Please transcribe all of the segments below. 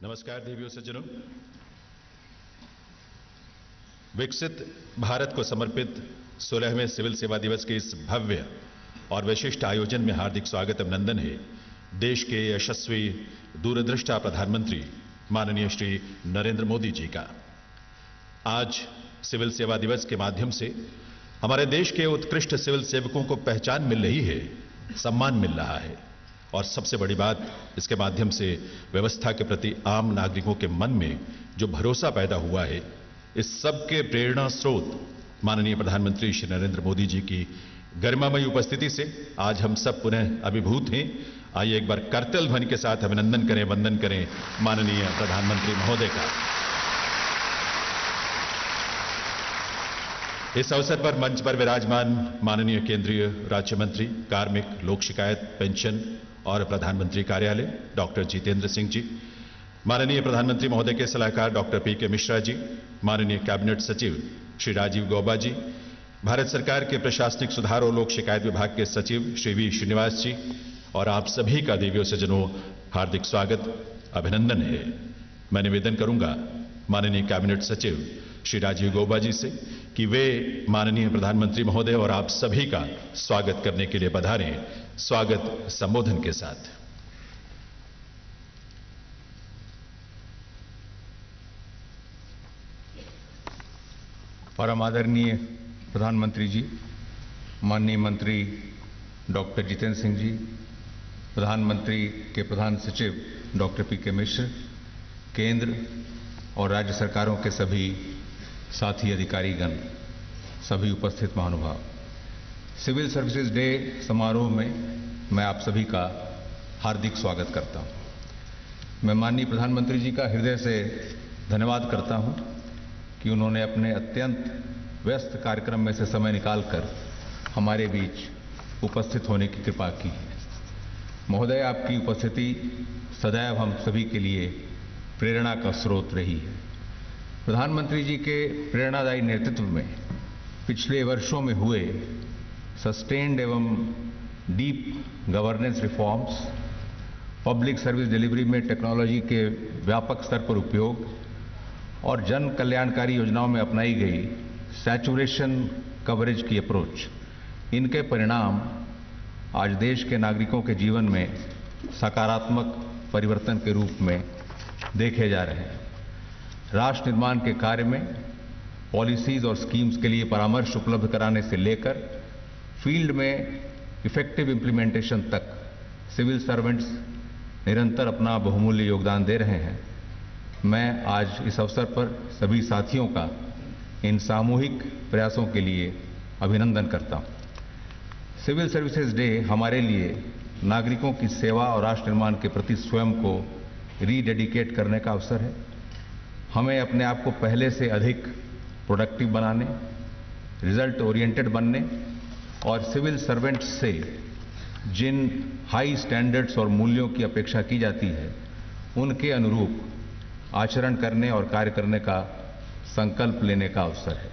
नमस्कार देवियों सज्जनों। विकसित भारत को समर्पित 16वें सिविल सेवा दिवस के इस भव्य और विशिष्ट आयोजन में हार्दिक स्वागत अभिनंदन है देश के यशस्वी दूरदृष्टा प्रधानमंत्री माननीय श्री नरेंद्र मोदी जी का। आज सिविल सेवा दिवस के माध्यम से हमारे देश के उत्कृष्ट सिविल सेवकों को पहचान मिल रही है, सम्मान मिल रहा है और सबसे बड़ी बात, इसके माध्यम से व्यवस्था के प्रति आम नागरिकों के मन में जो भरोसा पैदा हुआ है, इस सब के प्रेरणा स्रोत माननीय प्रधानमंत्री श्री नरेंद्र मोदी जी की गरिमामयी उपस्थिति से आज हम सब पुनः अभिभूत हैं। आइए एक बार करतल ध्वनि के साथ अभिनंदन करें, वंदन करें माननीय प्रधानमंत्री महोदय का। इस अवसर पर मंच पर विराजमान माननीय केंद्रीय राज्य मंत्री कार्मिक, लोक शिकायत, पेंशन और प्रधानमंत्री कार्यालय डॉक्टर जितेंद्र सिंह जी, माननीय प्रधानमंत्री महोदय के सलाहकार डॉक्टर पी.के. मिश्रा जी, माननीय कैबिनेट सचिव श्री राजीव गौबा जी, भारत सरकार के प्रशासनिक सुधार और लोक शिकायत विभाग के सचिव श्री वी श्रीनिवास जी और आप सभी का देवियों सज्जनों हार्दिक स्वागत अभिनंदन है। मैं निवेदन करूंगा माननीय कैबिनेट सचिव श्री राजीव गौबा जी से कि वे माननीय प्रधानमंत्री महोदय और आप सभी का स्वागत करने के लिए पधारें, स्वागत संबोधन के साथ। परम आदरणीय प्रधानमंत्री जी, माननीय मंत्री डॉक्टर जितेंद्र सिंह जी, प्रधानमंत्री के प्रधान सचिव डॉक्टर पी.के. मिश्र, केंद्र और राज्य सरकारों के सभी साथी अधिकारीगण, सभी उपस्थित महानुभाव, सिविल सर्विसेज डे समारोह में मैं आप सभी का हार्दिक स्वागत करता हूं। मैं माननीय प्रधानमंत्री जी का हृदय से धन्यवाद करता हूं कि उन्होंने अपने अत्यंत व्यस्त कार्यक्रम में से समय निकालकर हमारे बीच उपस्थित होने की कृपा की है। महोदय, आपकी उपस्थिति सदैव हम सभी के लिए प्रेरणा का स्रोत रही है। प्रधानमंत्री जी के प्रेरणादायी नेतृत्व में पिछले वर्षों में हुए सस्टेन्ड एवं deep governance reforms, public service delivery में टेक्नोलॉजी के व्यापक स्तर पर उपयोग और जन कल्याणकारी योजनाओं में अपनाई गई सैचुरेशन कवरेज की अप्रोच, इनके परिणाम आज देश के नागरिकों के जीवन में सकारात्मक परिवर्तन के रूप में देखे जा रहे हैं। राष्ट्र निर्माण के कार्य में पॉलिसीज और स्कीम्स के लिए परामर्श उपलब्ध कराने से लेकर फील्ड में इफेक्टिव इम्प्लीमेंटेशन तक सिविल सर्वेंट्स निरंतर अपना बहुमूल्य योगदान दे रहे हैं। मैं आज इस अवसर पर सभी साथियों का इन सामूहिक प्रयासों के लिए अभिनंदन करता हूं। सिविल सर्विसेज डे हमारे लिए नागरिकों की सेवा और राष्ट्र निर्माण के प्रति स्वयं को रीडेडिकेट करने का अवसर है। हमें अपने आप को पहले से अधिक प्रोडक्टिव बनाने, रिजल्ट ओरिएंटेड बनने और सिविल सर्वेंट्स से जिन हाई स्टैंडर्ड्स और मूल्यों की अपेक्षा की जाती है, उनके अनुरूप आचरण करने और कार्य करने का संकल्प लेने का अवसर है।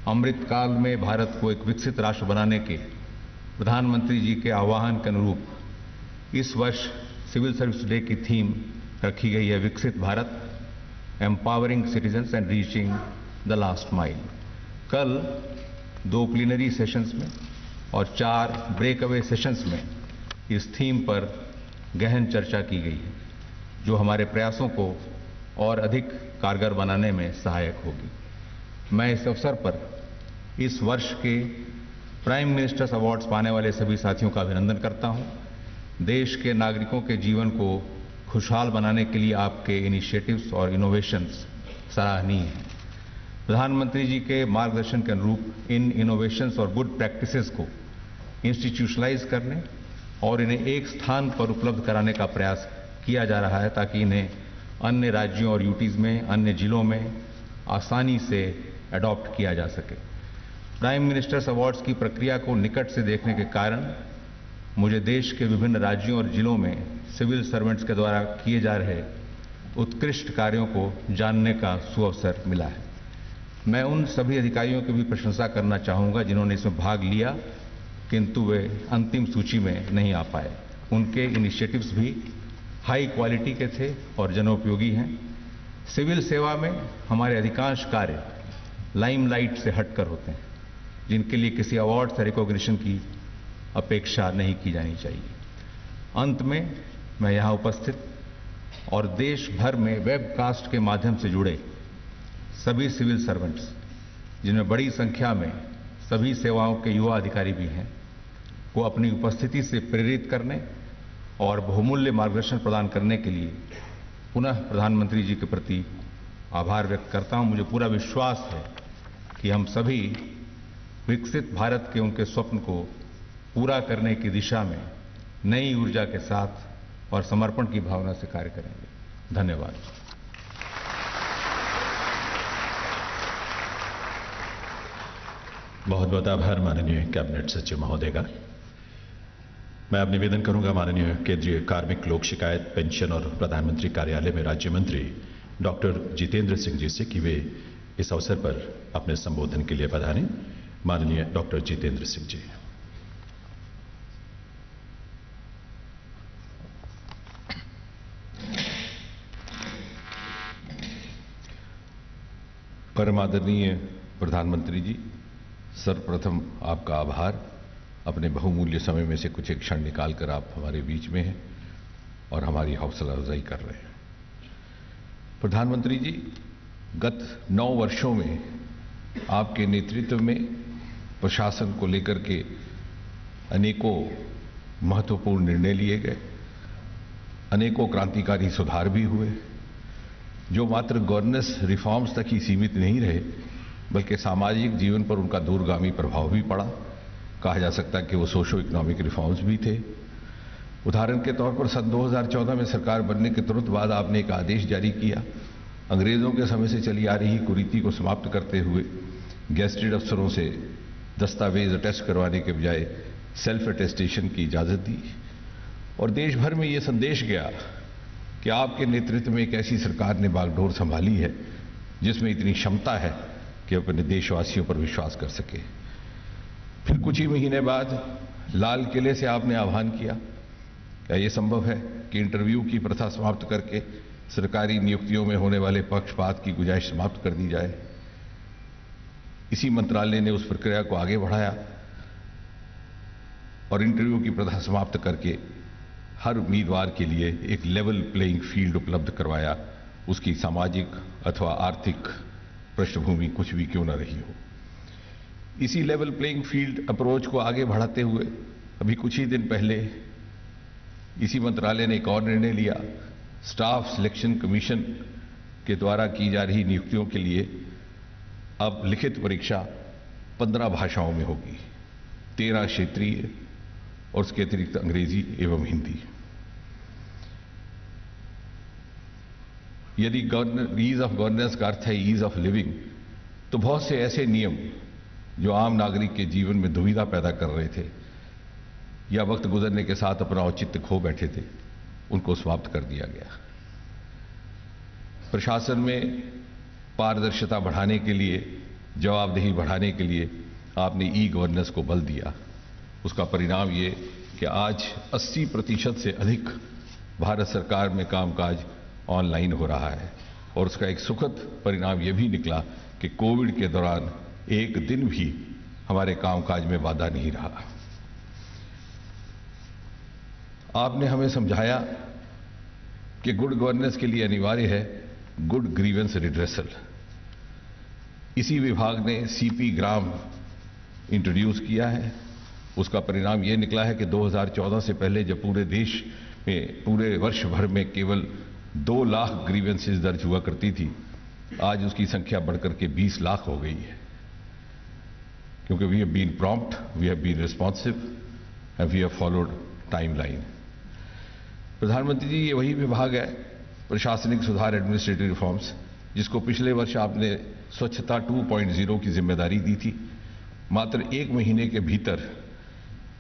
अमृत काल में भारत को एक विकसित राष्ट्र बनाने के प्रधानमंत्री जी के आह्वान के अनुरूप इस वर्ष सिविल सर्विस डे की थीम रखी गई है, विकसित Bharat, empowering citizens and reaching the last mile. कल 2 प्लीनरी सेशंस में और 4 ब्रेक अवे सेशंस में इस थीम पर गहन चर्चा की गई है, जो हमारे प्रयासों को और अधिक कारगर बनाने में सहायक होगी। मैं इस अवसर पर इस वर्ष के प्राइम मिनिस्टर्स अवार्ड्स पाने वाले सभी साथियों का अभिनंदन करता हूं। देश के नागरिकों के जीवन को खुशहाल बनाने के लिए आपके इनिशिएटिव्स और इनोवेशंस सराहनीय हैं। प्रधानमंत्री जी के मार्गदर्शन के अनुरूप इन इनोवेशंस और गुड प्रैक्टिसेस को इंस्टीट्यूशनलाइज करने और इन्हें एक स्थान पर उपलब्ध कराने का प्रयास किया जा रहा है, ताकि इन्हें अन्य राज्यों और यूटीज में, अन्य जिलों में आसानी से अडॉप्ट किया जा सके। प्राइम मिनिस्टर्स अवार्ड्स की प्रक्रिया को निकट से देखने के कारण मुझे देश के विभिन्न राज्यों और जिलों में सिविल सर्वेंट्स के द्वारा किए जा रहे उत्कृष्ट कार्यों को जानने का सुअवसर मिला है। मैं उन सभी अधिकारियों की भी प्रशंसा करना चाहूँगा जिन्होंने इसमें भाग लिया, किंतु वे अंतिम सूची में नहीं आ पाए। उनके इनिशिएटिव्स भी हाई क्वालिटी के थे और जनोपयोगी हैं। सिविल सेवा में हमारे अधिकांश कार्य लाइमलाइट से हटकर होते हैं, जिनके लिए किसी अवार्ड से रिकॉग्निशन की अपेक्षा नहीं की जानी चाहिए। अंत में मैं यहां उपस्थित और देश भर में वेबकास्ट के माध्यम से जुड़े सभी सिविल सर्वेंट्स, जिनमें बड़ी संख्या में सभी सेवाओं के युवा अधिकारी भी हैं, को अपनी उपस्थिति से प्रेरित करने और बहुमूल्य मार्गदर्शन प्रदान करने के लिए पुनः प्रधानमंत्री जी के प्रति आभार व्यक्त करता हूं। मुझे पूरा विश्वास है कि हम सभी विकसित भारत के उनके स्वप्न को पूरा करने की दिशा में नई ऊर्जा के साथ और समर्पण की भावना से कार्य करेंगे। धन्यवाद। बहुत बहुत आभार माननीय कैबिनेट सचिव महोदय का। मैं अब निवेदन करूंगा माननीय केंद्रीय कार्मिक लोक शिकायत पेंशन और प्रधानमंत्री कार्यालय में राज्य मंत्री डॉक्टर जितेंद्र सिंह जी से कि वे इस अवसर पर अपने संबोधन के लिए पधारें। माननीय डॉक्टर जितेंद्र सिंह जी। परम आदरणीय प्रधानमंत्री जी, सर्वप्रथम आपका आभार। अपने बहुमूल्य समय में से कुछ एक क्षण निकालकर आप हमारे बीच में हैं और हमारी हौसला अफजाई कर रहे हैं। प्रधानमंत्री जी, गत 9 वर्षों में आपके नेतृत्व में प्रशासन को लेकर के अनेकों महत्वपूर्ण निर्णय लिए गए, अनेकों क्रांतिकारी सुधार भी हुए, जो मात्र गवर्नेंस रिफॉर्म्स तक ही सीमित नहीं रहे, बल्कि सामाजिक जीवन पर उनका दूरगामी प्रभाव भी पड़ा। कहा जा सकता है कि वो सोशो इकोनॉमिक रिफॉर्म्स भी थे। उदाहरण के तौर पर सन 2014 में सरकार बनने के तुरंत बाद आपने एक आदेश जारी किया, अंग्रेजों के समय से चली आ रही कुरीति को समाप्त करते हुए गेस्टेड अफसरों से दस्तावेज अटेस्ट करवाने के बजाय सेल्फ अटेस्टेशन की इजाजत दी। और देश भर में ये संदेश गया कि आपके नेतृत्व में एक ऐसी सरकार ने बागडोर संभाली है जिसमें इतनी क्षमता है कि अपने देशवासियों पर विश्वास कर सके। फिर कुछ ही महीने बाद लाल किले से आपने आह्वान किया, क्या यह संभव है कि इंटरव्यू की प्रथा समाप्त करके सरकारी नियुक्तियों में होने वाले पक्षपात की गुंजाइश समाप्त कर दी जाए। इसी मंत्रालय ने उस प्रक्रिया को आगे बढ़ाया और इंटरव्यू की प्रथा समाप्त करके हर उम्मीदवार के लिए एक लेवल प्लेइंग फील्ड उपलब्ध करवाया, उसकी सामाजिक अथवा आर्थिक पृष्ठभूमि कुछ भी क्यों न रही हो। इसी लेवल प्लेइंग फील्ड अप्रोच को आगे बढ़ाते हुए अभी कुछ ही दिन पहले इसी मंत्रालय ने एक और निर्णय लिया, स्टाफ सिलेक्शन कमीशन के द्वारा की जा रही नियुक्तियों के लिए अब लिखित परीक्षा 15 भाषाओं में होगी, 13 क्षेत्रीय और उसके अतिरिक्त अंग्रेजी एवं हिंदी। यदि ईज ऑफ गवर्नेंस का अर्थ है ईज ऑफ लिविंग, तो बहुत से ऐसे नियम जो आम नागरिक के जीवन में दुविधा पैदा कर रहे थे या वक्त गुजरने के साथ अपना औचित्य खो बैठे थे, उनको समाप्त कर दिया गया। प्रशासन में पारदर्शिता बढ़ाने के लिए, जवाबदेही बढ़ाने के लिए आपने ई गवर्नेंस को बल दिया। उसका परिणाम ये कि आज 80% से अधिक भारत सरकार में कामकाज ऑनलाइन हो रहा है और उसका एक सुखद परिणाम यह भी निकला कि कोविड के दौरान एक दिन भी हमारे कामकाज में बाधा नहीं रहा। आपने हमें समझाया कि गुड गवर्नेंस के लिए अनिवार्य है गुड ग्रीवेंस रिड्रेसल। इसी विभाग ने सीपी ग्राम इंट्रोड्यूस किया है। उसका परिणाम यह निकला है कि 2014 से पहले जब पूरे देश में पूरे वर्ष भर में केवल 2 लाख ग्रीवेंसेस दर्ज हुआ करती थी, आज उसकी संख्या बढ़कर के 20 लाख हो गई है, क्योंकि we have been prompt, we have been responsive and we have followed timeline. प्रधानमंत्री जी, ये वही विभाग है, प्रशासनिक सुधार एडमिनिस्ट्रेटिव रिफॉर्म्स, जिसको पिछले वर्ष आपने स्वच्छता 2.0 की जिम्मेदारी दी थी। मात्र 1 महीने के भीतर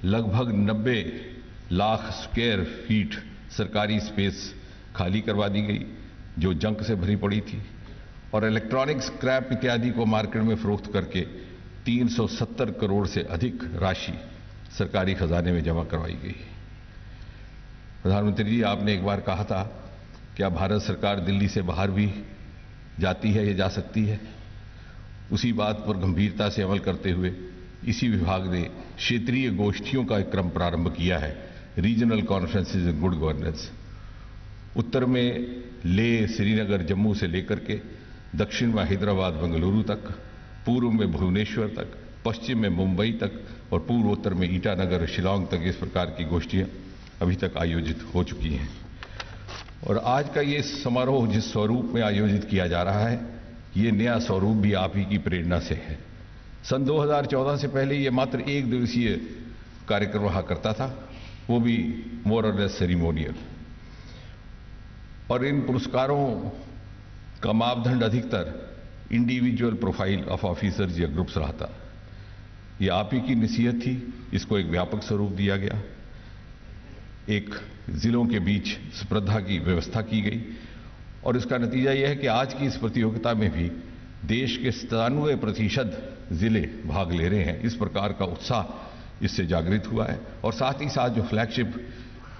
लगभग 90 लाख स्क्वायर फीट सरकारी स्पेस खाली करवा दी गई जो जंक से भरी पड़ी थी, और इलेक्ट्रॉनिक स्क्रैप इत्यादि को मार्केट में फरोख्त करके 370 करोड़ से अधिक राशि सरकारी खजाने में जमा करवाई गई। प्रधानमंत्री जी, आपने एक बार कहा था कि अब भारत सरकार दिल्ली से बाहर भी जाती है या जा सकती है। उसी बात पर गंभीरता से अमल करते हुए इसी विभाग ने क्षेत्रीय गोष्ठियों का एक क्रम प्रारंभ किया है, regional conferences in good governance. उत्तर में लेह, श्रीनगर, जम्मू से लेकर के दक्षिण में हैदराबाद, बेंगलुरु तक, पूर्व में भुवनेश्वर तक, पश्चिम में मुंबई तक और पूर्वोत्तर में ईटानगर, शिलांग तक इस प्रकार की गोष्ठियां अभी तक आयोजित हो चुकी हैं। और आज का ये समारोह जिस स्वरूप में आयोजित किया जा रहा है, ये नया स्वरूप भी आप ही की प्रेरणा से है। सन 2014 से पहले ये मात्र एक दिवसीय कार्यक्रम रहा करता था, वो भी मोर और लेस सेरिमोनियल। और इन पुरस्कारों का मापदंड अधिकतर इंडिविजुअल प्रोफाइल ऑफ ऑफिसर्स या ग्रुप्स रहा था। ये आप ही की नसीहत थी, इसको एक व्यापक स्वरूप दिया गया, एक जिलों के बीच स्पर्धा की व्यवस्था की गई और इसका नतीजा यह है कि आज की इस प्रतियोगिता में भी देश के 97% जिले भाग ले रहे हैं। इस प्रकार का उत्साह इससे जागृत हुआ है और साथ ही साथ जो फ्लैगशिप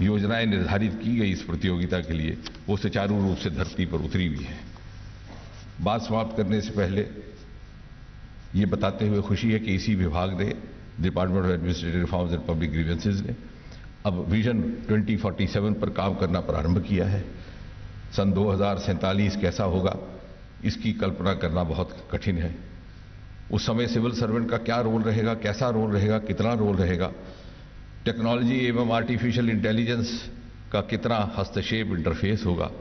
योजनाएं निर्धारित की गई इस प्रतियोगिता के लिए, वो सुचारू रूप से धरती पर उतरी हुई है। बात समाप्त करने से पहले ये बताते हुए खुशी है कि इसी विभाग ने, department of administrative reforms and public grievances ने अब विजन 2047 पर काम करना प्रारंभ किया है। सन 2047 कैसा होगा, इसकी कल्पना करना बहुत कठिन है। उस समय सिविल सर्वेंट का क्या रोल रहेगा, कैसा रोल रहेगा, कितना रोल रहेगा, टेक्नोलॉजी एवं आर्टिफिशियल इंटेलिजेंस का कितना हस्तक्षेप, इंटरफेस होगा,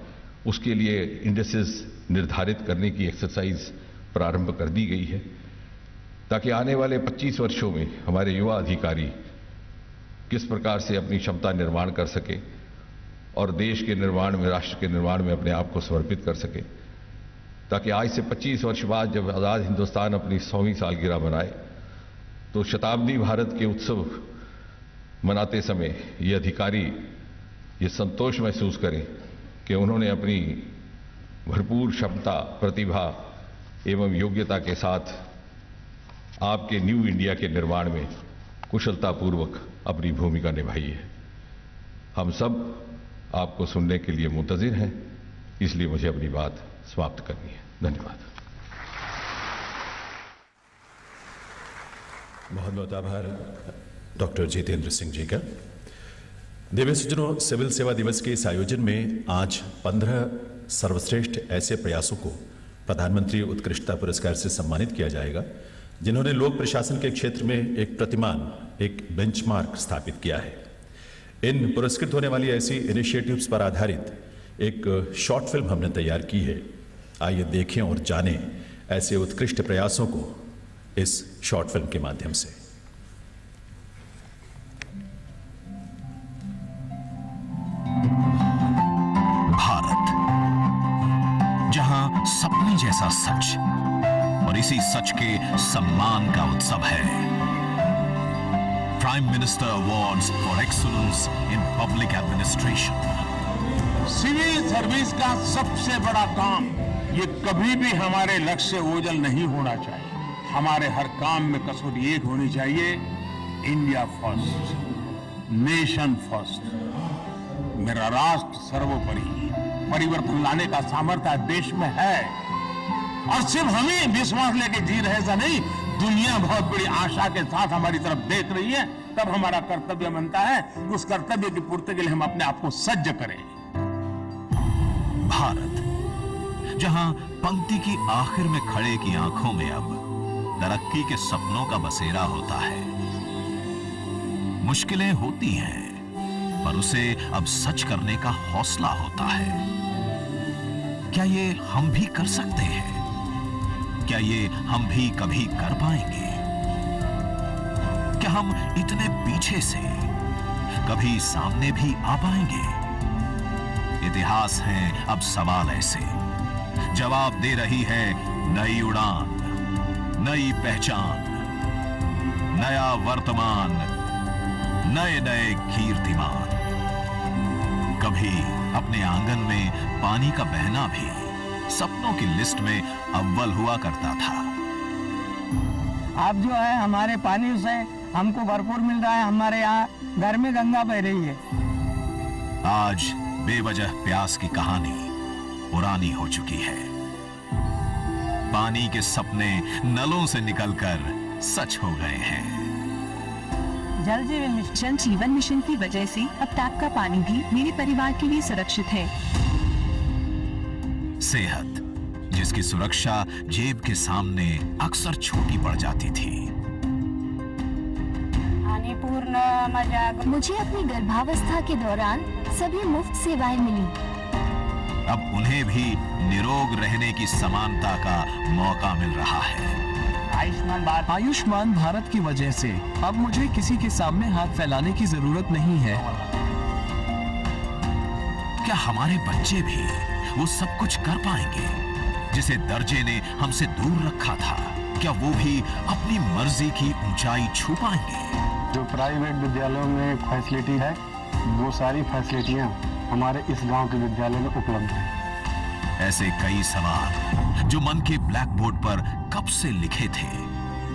उसके लिए इंडेक्सेस निर्धारित करने की एक्सरसाइज प्रारंभ कर दी गई है, ताकि आने वाले 25 वर्षों में हमारे युवा अधिकारी किस प्रकार से अपनी क्षमता निर्माण कर सके और देश के निर्माण में, राष्ट्र के निर्माण में अपने आप को समर्पित कर सके, ताकि आज से 25 वर्ष बाद जब आज़ाद हिंदुस्तान अपनी 100वीं सालगिरह मनाए तो शताब्दी भारत के उत्सव मनाते समय ये अधिकारी ये संतोष महसूस करें कि उन्होंने अपनी भरपूर क्षमता, प्रतिभा एवं योग्यता के साथ आपके न्यू इंडिया के निर्माण में कुशलतापूर्वक अपनी भूमिका निभाई है। हम सब आपको सुनने के लिए मुंतजिर हैं, इसलिए मुझे अपनी बात समाप्त करनी है। धन्यवाद। बहुत बहुत आभार डॉक्टर जितेंद्र सिंह जी का। दिव्य सज्जनों, सिविल सेवा दिवस के इस आयोजन में आज 15 सर्वश्रेष्ठ ऐसे प्रयासों को प्रधानमंत्री उत्कृष्टता पुरस्कार से सम्मानित किया जाएगा, जिन्होंने लोक प्रशासन के क्षेत्र में एक प्रतिमान, एक बेंचमार्क स्थापित किया है। इन पुरस्कृत होने वाली ऐसी इनिशिएटिव्स पर आधारित एक शॉर्ट फिल्म हमने तैयार की है। आइए देखें और जानें ऐसे उत्कृष्ट प्रयासों को इस शॉर्ट फिल्म के माध्यम से। भारत, जहां सपने जैसा सच और इसी सच के सम्मान का उत्सव है। Prime minister awards for excellence in public administration. Civil service का सबसे बड़ा काम, ये कभी भी हमारे लक्ष्य से ओझल नहीं होना चाहिए। हमारे हर काम में कसौटी एक होनी चाहिए, इंडिया फर्स्ट, नेशन फर्स्ट। मेरा राष्ट्र सर्वोपरि। परिवर्तन लाने का सामर्थ्य देश में है और सिर्फ हमें विश्वास लेके जी रहे ऐसा नहीं, दुनिया बहुत बड़ी आशा के साथ हमारी तरफ देख रही है। तब हमारा कर्तव्य बनता है उस कर्तव्य की पूर्ति के लिए हम अपने आप को सज्ज करें। भारत, जहां पंक्ति की आखिर में खड़े की आंखों में अब तरक्की के सपनों का बसेरा होता है। मुश्किलें होती हैं, पर उसे अब सच करने का हौसला होता है। क्या ये हम भी कर सकते हैं? क्या ये हम भी कभी कर पाएंगे? क्या हम इतने पीछे से कभी सामने भी आ पाएंगे? इतिहास है अब सवाल ऐसे, जवाब दे रही है नई उड़ान, नई पहचान, नया वर्तमान, नए नए कीर्तिमान। कभी अपने आंगन में पानी का बहना भी सपनों की लिस्ट में अव्वल हुआ करता था। अब जो है हमारे पानी से हमको भरपूर मिल रहा है। हमारे यहाँ घर में गंगा बह रही है। आज बेवजह प्यास की कहानी पुरानी हो चुकी है। पानी के सपने नलों से निकलकर सच हो गए हैं। जल जीवन मिशन की वजह से अब टैप का पानी भी मेरे परिवार के लिए सुरक्षित है। सेहत, जिसकी सुरक्षा जेब के सामने अक्सर छोटी पड़ जाती थी। मुझे अपनी गर्भावस्था के दौरान सभी मुफ्त सेवाएं मिली। अब उन्हें भी निरोग रहने की समानता का मौका मिल रहा है। आयुष्मान भारत की वजह से अब मुझे किसी के सामने हाथ फैलाने की जरूरत नहीं है। क्या हमारे बच्चे भी वो सब कुछ कर पाएंगे जिसे दर्जे ने हमसे दूर रखा था? क्या वो भी अपनी मर्जी की ऊंचाई छू पाएंगे? जो प्राइवेट विद्यालयों में फैसिलिटी है, वो सारी फैसिलिटियां हमारे इस गांव के विद्यालय में उपलब्ध हैं। ऐसे कई सवाल जो मन के ब्लैक बोर्ड पर कब से लिखे थे,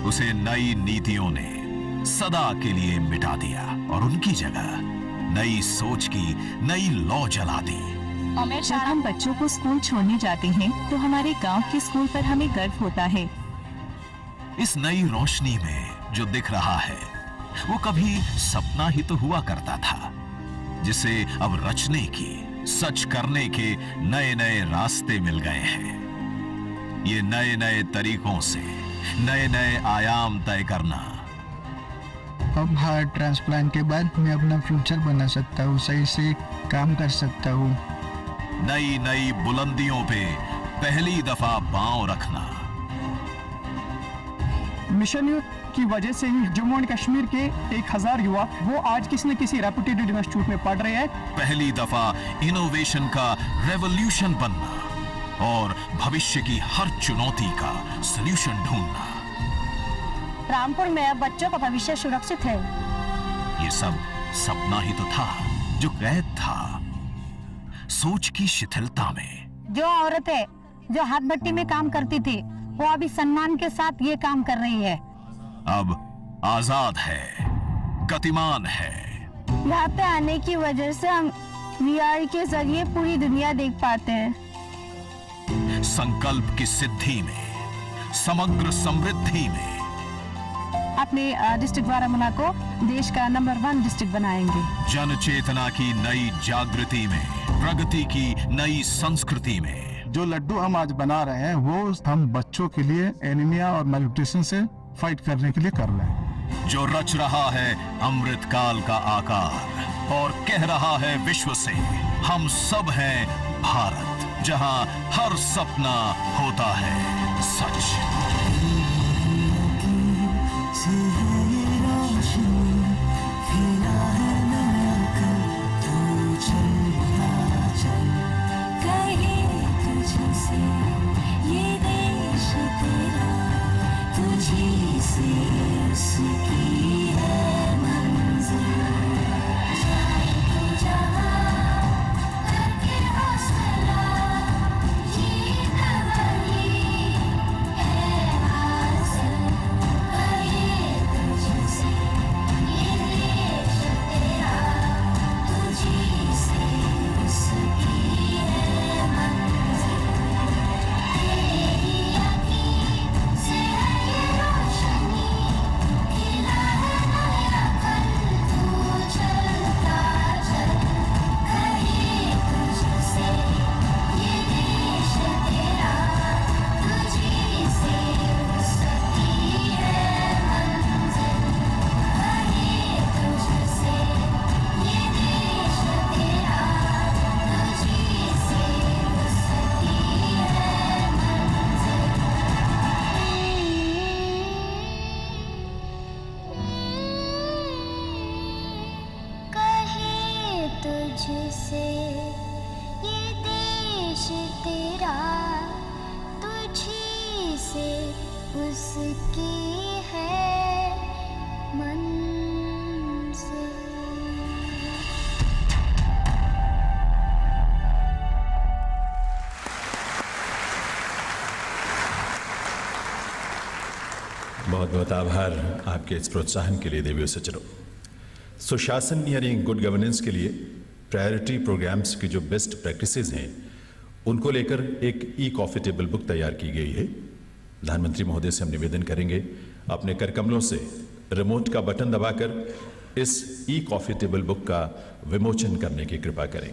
उसे नई नीतियों ने सदा के लिए मिटा दिया और उनकी जगह नई सोच की नई लौ जला दी। जब हम बच्चों को स्कूल छोड़ने जाते हैं तो हमारे गांव के स्कूल पर हमें गर्व होता है। इस नई रोशनी में जो दिख रहा है वो कभी सपना ही तो हुआ करता था, जिसे अब रचने की, सच करने के नए नए रास्ते मिल गए हैं। ये नए नए तरीकों से नए नए आयाम तय करना। अब हार्ट ट्रांसप्लांट के बाद मैं अपना फ्यूचर बना सकता हूँ, सही से काम कर सकता हूँ। नई नई बुलंदियों पे पहली दफा पांव रखना। मिशन यूथ की वजह से ही जम्मू एंड कश्मीर के 1000 युवा वो आज किसी न किसी रेपुटेड इंस्टीट्यूट में पढ़ रहे हैं। पहली दफा इनोवेशन का रेवोल्यूशन बनना और भविष्य की हर चुनौती का सॉल्यूशन ढूंढना। रामपुर में अब बच्चों का भविष्य सुरक्षित है। ये सब सपना ही तो था जो कैद था सोच की शिथिलता में। जो औरतें जो हाथ भट्टी में काम करती थी, वो अभी सम्मान के साथ ये काम कर रही है। अब आजाद है, गतिमान है। यहाँ पे आने की वजह से हम VR के जरिए पूरी दुनिया देख पाते हैं। संकल्प की सिद्धि में, समग्र समृद्धि में। अपने डिस्ट्रिक्ट बारामूला को देश का नंबर 1 डिस्ट्रिक्ट बनाएंगे। जन चेतना की नई जागृति में, प्रगति की नई संस्कृति में। जो लड्डू हम आज बना रहे हैं वो हम बच्चों के लिए एनीमिया और मैलन्यूट्रिशन से फाइट करने के लिए कर रहे हैं। जो रच रहा है अमृत काल का आकार और कह रहा है विश्व से, हम सब हैं भारत, जहां हर सपना होता है सच। बहुत बहुत आभार आपके इस प्रोत्साहन के लिए देवियों सज्जनों। सुशासन यानी गुड गवर्नेंस के लिए प्रायोरिटी प्रोग्राम्स की जो बेस्ट प्रैक्टिसेस हैं उनको लेकर एक ई कॉफी टेबल बुक तैयार की गई है। प्रधानमंत्री महोदय से हम निवेदन करेंगे अपने करकमलों से रिमोट का बटन दबाकर इस ई कॉफी टेबल बुक का विमोचन करने की कृपा करें।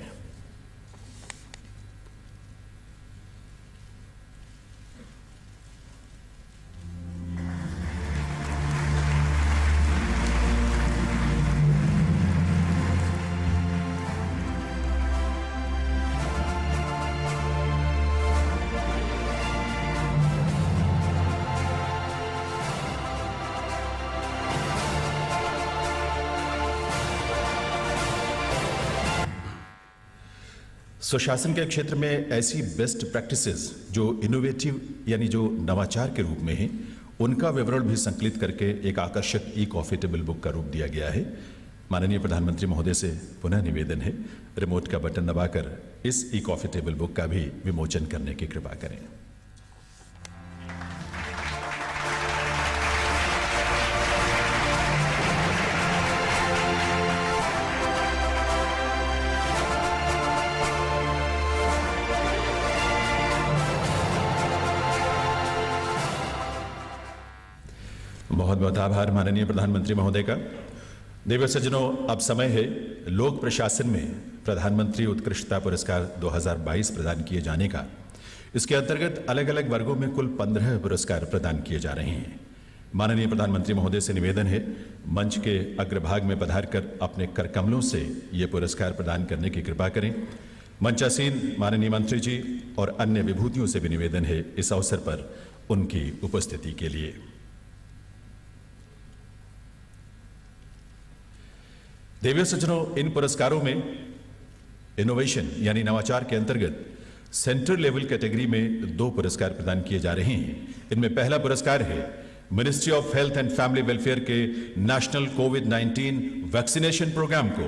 सुशासन के क्षेत्र में ऐसी बेस्ट प्रैक्टिसेस जो इनोवेटिव यानी जो नवाचार के रूप में हैं, उनका विवरण भी संकलित करके एक आकर्षक ई कॉफी टेबल बुक का रूप दिया गया है। माननीय प्रधानमंत्री महोदय से पुनः निवेदन है रिमोट का बटन दबाकर इस ई कॉफी टेबल बुक का भी विमोचन करने की कृपा करें। बहुत बहुत आभार माननीय प्रधानमंत्री महोदय का। देव सज्जनों, अब समय है लोक प्रशासन में प्रधानमंत्री उत्कृष्टता पुरस्कार 2022 प्रदान किए जाने का। इसके अंतर्गत अलग अलग वर्गों में कुल 15 पुरस्कार प्रदान किए जा रहे हैं। माननीय प्रधानमंत्री महोदय से निवेदन है मंच के अग्रभाग में पधारकर अपने करकमलों से ये पुरस्कार प्रदान करने की कृपा करें। मंचासीन माननीय मंत्री जी और अन्य विभूतियों से भी निवेदन है इस अवसर पर उनकी उपस्थिति के लिए। देवियों सज्जनों, इन पुरस्कारों में इनोवेशन यानी नवाचार के अंतर्गत सेंटर लेवल कैटेगरी में 2 पुरस्कार प्रदान किए जा रहे हैं। इनमें पहला पुरस्कार है ministry of health and family welfare के नेशनल कोविड-19 वैक्सीनेशन प्रोग्राम को।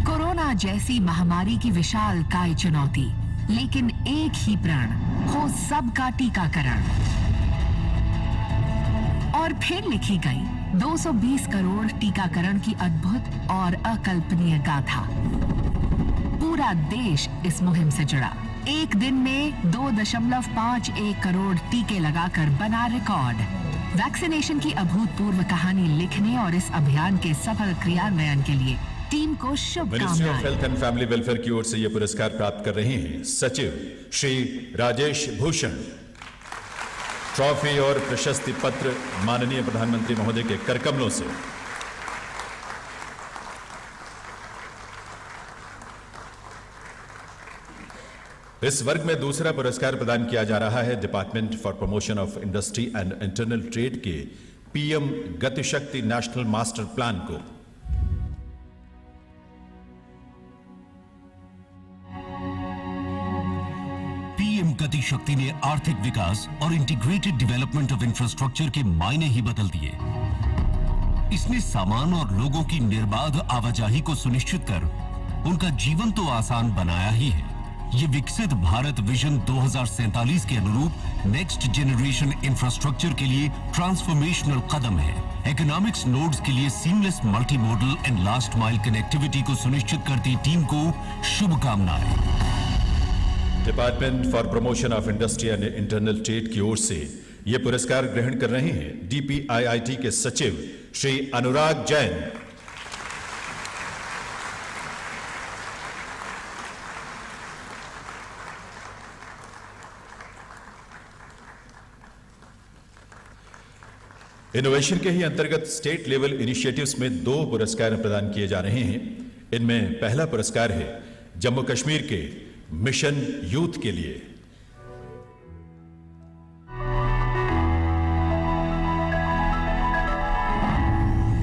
कोरोना जैसी महामारी की विशालकाय चुनौती, लेकिन एक ही प्रण हो सबका टीकाकरण। और फिर लिखी गई 220 करोड़ टीकाकरण की अद्भुत और अकल्पनीय गाथा। पूरा देश इस मुहिम से जुड़ा। एक दिन में 2.51 करोड़ टीके लगाकर बना रिकॉर्ड। वैक्सीनेशन की अभूतपूर्व कहानी लिखने और इस अभियान के सफल क्रियान्वयन के लिए टीम को मिनिस्ट्री ऑफ शुभकामनाएं। हेल्थ एंड फैमिली वेलफेयर की ओर से यह पुरस्कार प्राप्त कर रहे हैं सचिव श्री राजेश भूषण। ट्रॉफी और प्रशस्ति पत्र माननीय प्रधानमंत्री महोदय के करकमलों से। इस वर्ग में दूसरा पुरस्कार प्रदान किया जा रहा है department for promotion of industry and internal trade के PM Gatishakti national master plan को। पीएम गति शक्ति ने आर्थिक विकास और इंटीग्रेटेड डेवलपमेंट ऑफ इंफ्रास्ट्रक्चर के मायने ही बदल दिए। इसने सामान और लोगों की निर्बाध आवाजाही को सुनिश्चित कर उनका जीवन तो आसान बनाया ही है। ये विकसित भारत विजन 2047 के अनुरूप नेक्स्ट जनरेशन इंफ्रास्ट्रक्चर के लिए ट्रांसफॉर्मेशनल कदम है। इकोनॉमिक्स नोड्स के लिए seamless multi modal and last mile connectivity को सुनिश्चित करती टीम को शुभकामनाएं। Department for promotion of industry and internal trade की ओर से यह पुरस्कार ग्रहण कर रहे हैं डीपीआईआईटी के सचिव श्री अनुराग जैन। इनोवेशन के ही अंतर्गत स्टेट लेवल इनिशिएटिव्स में 2 पुरस्कार प्रदान किए जा रहे हैं। इनमें पहला पुरस्कार है जम्मू कश्मीर के मिशन यूथ के लिए।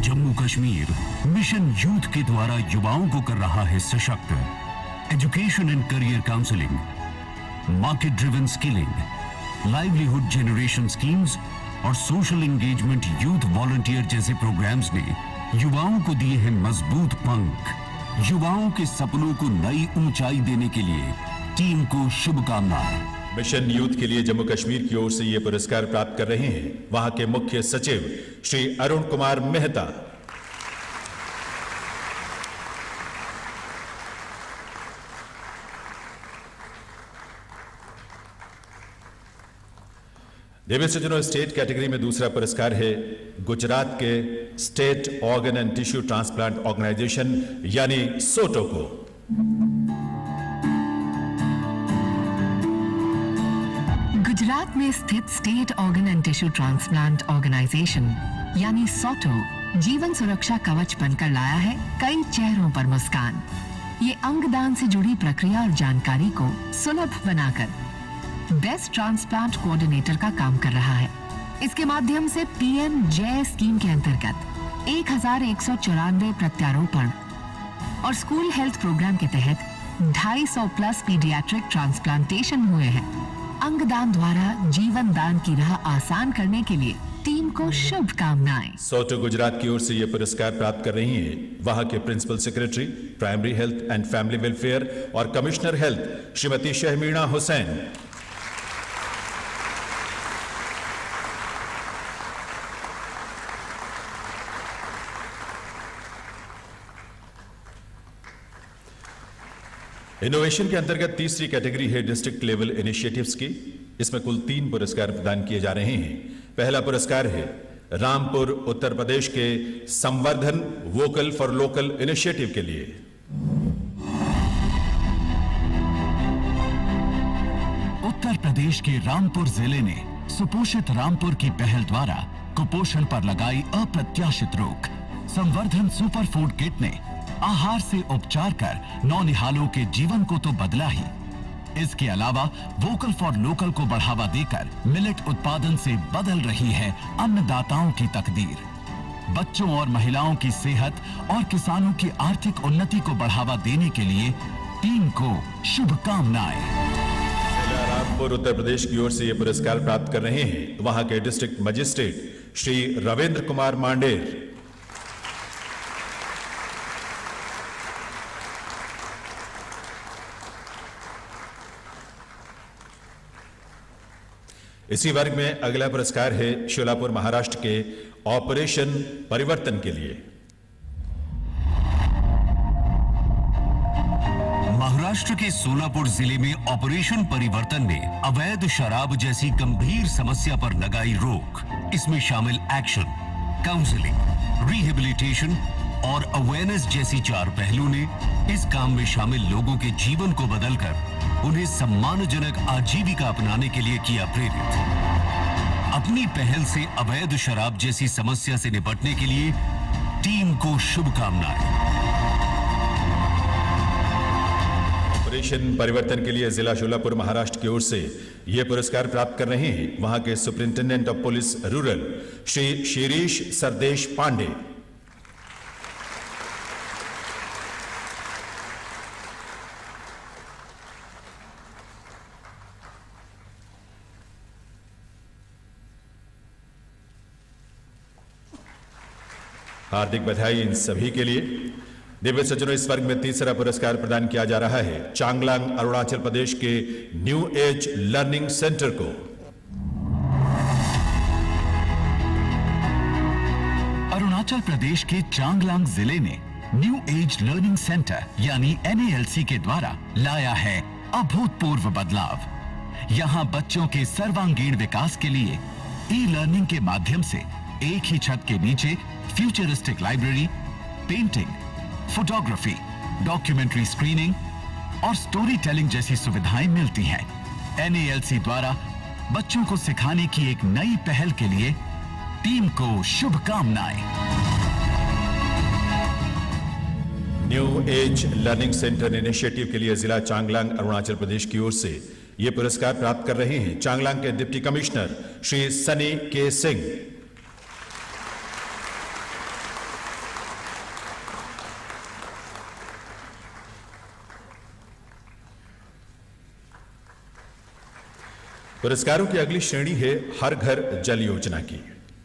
जम्मू कश्मीर मिशन यूथ के द्वारा युवाओं को कर रहा है सशक्त। Education and career counselling, market driven skilling, livelihood generation schemes और सोशल एंगेजमेंट यूथ वॉलंटियर जैसे प्रोग्राम्स ने युवाओं को दिए हैं मजबूत पंख। युवाओं के सपनों को नई ऊंचाई देने के लिए टीम को शुभकामनाएं। मिशन यूथ के लिए जम्मू कश्मीर की ओर से यह पुरस्कार प्राप्त कर रहे हैं वहां के मुख्य सचिव श्री अरुण कुमार मेहता। देवी सज्जनों, स्टेट कैटेगरी में दूसरा पुरस्कार है गुजरात के state organ and tissue transplant organisation यानी सोटो को। गुजरात में स्थित state organ and tissue transplant organisation यानी सोटो जीवन सुरक्षा कवच बनकर लाया है कई चेहरों पर मुस्कान। ये अंगदान से जुड़ी प्रक्रिया और जानकारी को सुलभ बनाकर बेस्ट ट्रांसप्लांट कोऑर्डिनेटर का काम कर रहा है। इसके माध्यम से पीएम जय स्कीम के अंतर्गत 1194 प्रत्यारोपण और स्कूल हेल्थ प्रोग्राम के तहत 250 प्लस पीडियाट्रिक ट्रांसप्लांटेशन हुए हैं। अंगदान द्वारा जीवन दान की राह आसान करने के लिए टीम को शुभकामनाएं। सोटो गुजरात की ओर से यह पुरस्कार प्राप्त कर रही हैं वहां के principal secretary primary health and family welfare और commissioner health Shrimati Shahmina Hussain. Innovation के अंतर्गत तीसरी कैटेगरी है डिस्ट्रिक्ट लेवल इनिशिएटिव्स की। इसमें कुल 3 पुरस्कार प्रदान किए जा रहे हैं। पहला पुरस्कार है रामपुर उत्तर प्रदेश के संवर्धन वोकल फॉर लोकल इनिशिएटिव के लिए। उत्तर प्रदेश के रामपुर जिले ने सुपोषित रामपुर की पहल द्वारा कुपोषण पर लगाई अप्रत्याशित रोक। संवर्धन सुपर फूड किट ने आहार से उपचार कर नौनिहालों के जीवन को तो बदला ही, इसके अलावा वोकल फॉर लोकल को बढ़ावा देकर मिलेट उत्पादन से बदल रही है अन्नदाताओं की तकदीर। बच्चों और महिलाओं की सेहत और किसानों की आर्थिक उन्नति को बढ़ावा देने के लिए टीम को शुभकामनाएं। जिला रामपुर उत्तर प्रदेश की ओर से यह पुरस्कार प्राप्त कर रहे हैं वहां के डिस्ट्रिक्ट मजिस्ट्रेट श्री रविंद्र कुमार मांडेर। इसी वर्ग में अगला पुरस्कार है शोलापुर महाराष्ट्र के ऑपरेशन परिवर्तन के लिए। महाराष्ट्र के सोलापुर जिले में ऑपरेशन परिवर्तन ने अवैध शराब जैसी गंभीर समस्या पर लगाई रोक। इसमें शामिल एक्शन, काउंसलिंग, रिहेबिलिटेशन और अवेयरनेस जैसी 4 पहलू ने इस काम में शामिल लोगों के जीवन को बदलकर उन्हें सम्मानजनक आजीविका अपनाने के लिए किया प्रेरित। अपनी पहल से अवैध शराब जैसी समस्या से निपटने के लिए टीम को शुभकामनाएं। ऑपरेशन परिवर्तन के लिए जिला शोलापुर महाराष्ट्र की ओर से यह पुरस्कार प्राप्त कर रहे हैं वहां के superintendent of police rural Shri Shirish Sardesh Pande. हार्दिक बधाई इन सभी के लिए। दिव्य सज्जनों, इस वर्ग में तीसरा पुरस्कार प्रदान किया जा रहा है चांगलांग अरुणाचल प्रदेश के न्यू एज लर्निंग सेंटर को। अरुणाचल प्रदेश के चांगलांग जिले ने न्यू एज लर्निंग सेंटर यानी NALC के द्वारा लाया है अभूतपूर्व बदलाव। यहां बच्चों के सर्वांगीण विकास के लिए ई-लर्निंग के माध्यम से एक ही छत के नीचे futuristic library, painting, photography, documentary screening और स्टोरी टेलिंग जैसी सुविधाएं मिलती हैं। NALC द्वारा बच्चों को सिखाने की एक नई पहल के लिए टीम को शुभकामनाएं। New age learning centre initiative के लिए जिला चांगलांग अरुणाचल प्रदेश की ओर से यह पुरस्कार प्राप्त कर रहे हैं चांगलांग के डिप्टी कमिश्नर श्री सनी के सिंह। पुरस्कारों की अगली श्रेणी है हर घर जल योजना की।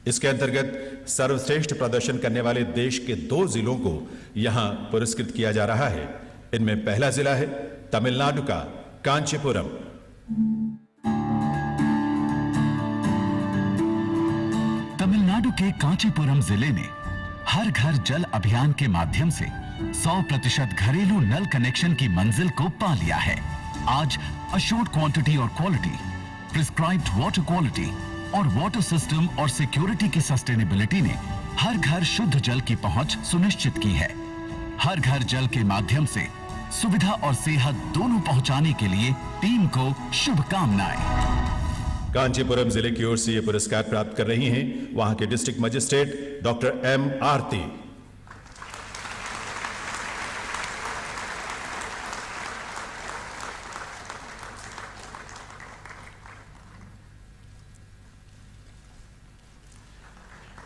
इसके अंतर्गत सर्वश्रेष्ठ प्रदर्शन करने वाले देश के 2 जिलों को यहां पुरस्कृत किया जा रहा है। इनमें पहला जिला है तमिलनाडु का कांचीपुरम। के कांचीपुरम जिले ने हर घर जल अभियान के माध्यम से 100% घरेलू नल कनेक्शन की मंजिल को पा लिया है। आज अश्योर्ड क्वांटिटी और क्वालिटी, प्रिस्क्राइब्ड वाटर क्वालिटी और वाटर सिस्टम और सिक्योरिटी की सस्टेनेबिलिटी ने हर घर शुद्ध जल की पहुंच सुनिश्चित की है। हर घर जल के माध्यम से सुविधा और सेहत दोनों पहुंचाने के लिए टीम को शुभकामनाएं। कांचीपुरम जिले की ओर से ये पुरस्कार प्राप्त कर रही हैं वहां के डिस्ट्रिक्ट मजिस्ट्रेट डॉक्टर एम आरती।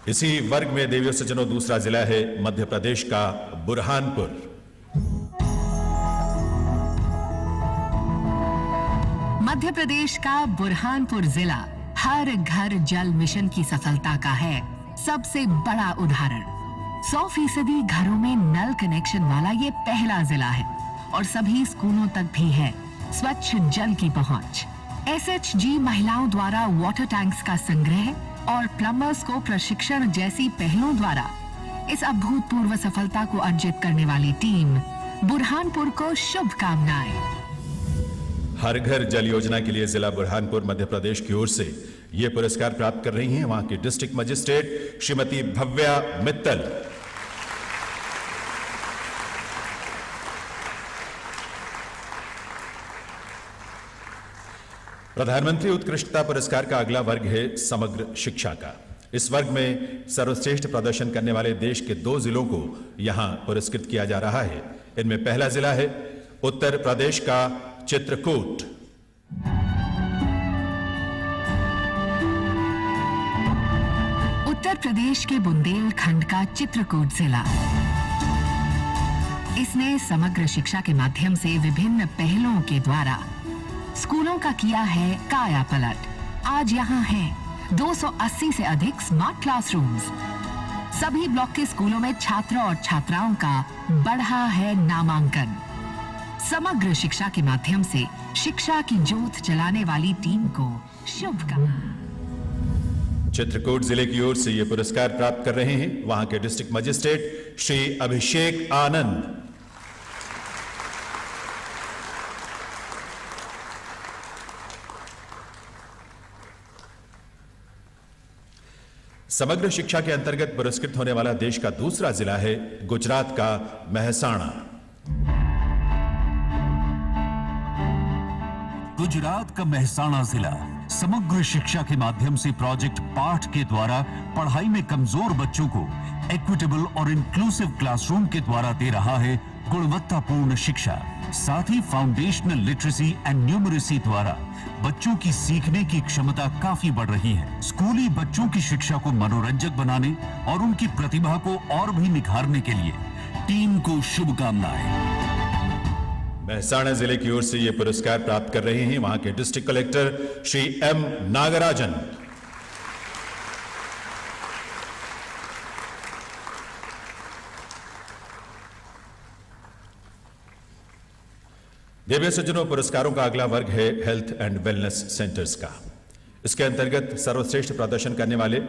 इसी वर्ग में देवियों सज्जनों दूसरा जिला है मध्य प्रदेश का बुरहानपुर। मध्य प्रदेश का बुरहानपुर जिला हर घर जल मिशन की सफलता का है सबसे बड़ा उदाहरण। 100% घरों में नल कनेक्शन वाला ये पहला जिला है और सभी स्कूलों तक भी है स्वच्छ जल की पहुंच। SHG महिलाओं द्वारा वाटर टैंक्स का संग्रह और प्लम्बर्स को प्रशिक्षण जैसी पहलों द्वारा इस अभूतपूर्व सफलता को अर्जित करने वाली टीम बुरहानपुर को शुभकामनाएं। हर घर जल योजना के लिए जिला बुरहानपुर मध्य प्रदेश की ओर से ये पुरस्कार प्राप्त कर रही हैं वहां की डिस्ट्रिक्ट मजिस्ट्रेट श्रीमती भव्या मित्तल। प्रधानमंत्री उत्कृष्टता पुरस्कार का अगला वर्ग है समग्र शिक्षा का। इस वर्ग में सर्वश्रेष्ठ प्रदर्शन करने वाले देश के 2 जिलों को यहां पुरस्कृत किया जा रहा है। इनमें पहला जिला है उत्तर प्रदेश का चित्रकूट। उत्तर प्रदेश के बुंदेलखंड का चित्रकूट जिला। इसने समग्र शिक्षा के माध्यम से विभिन्न पहलों के द्वारा स्कूलों का किया है काया पलट। आज यहाँ हैं 280 से अधिक स्मार्ट क्लासरूम्स। सभी ब्लॉक के स्कूलों में छात्रों और छात्राओं का बढ़ा है नामांकन। समग्र शिक्षा के माध्यम से शिक्षा की ज्योत जलाने वाली टीम को शुभकामनाएं। चित्रकूट जिले की ओर से ये पुरस्कार प्राप्त कर रहे हैं वहां के डिस्ट्रिक्ट मजिस्ट्रेट श्री अभिषेक आनंद। समग्र शिक्षा के अंतर्गत पुरस्कृत होने वाला देश का दूसरा जिला है गुजरात का मेहसाणा। गुजरात का मेहसाणा जिला समग्र शिक्षा के माध्यम से प्रोजेक्ट पाठ के द्वारा पढ़ाई में कमजोर बच्चों को इक्विटेबल और इंक्लूसिव क्लासरूम के द्वारा दे रहा है गुणवत्तापूर्ण शिक्षा। साथ ही फाउंडेशनल लिटरेसी एंड न्यूमरेसी द्वारा बच्चों की सीखने की क्षमता काफी बढ़ रही है। स्कूली बच्चों की शिक्षा को मनोरंजक बनाने और उनकी प्रतिभा को और भी निखारने के लिए टीम को शुभकामनाएं। मेहसाणा जिले की ओर से ये पुरस्कार प्राप्त कर रहे हैं वहां के district collector Shri M Nagarajan. देवियों सज्जनों पुरस्कारों का अगला वर्ग है हेल्थ एंड वेलनेस सेंटर्स का। इसके अंतर्गत सर्वश्रेष्ठ प्रदर्शन करने वाले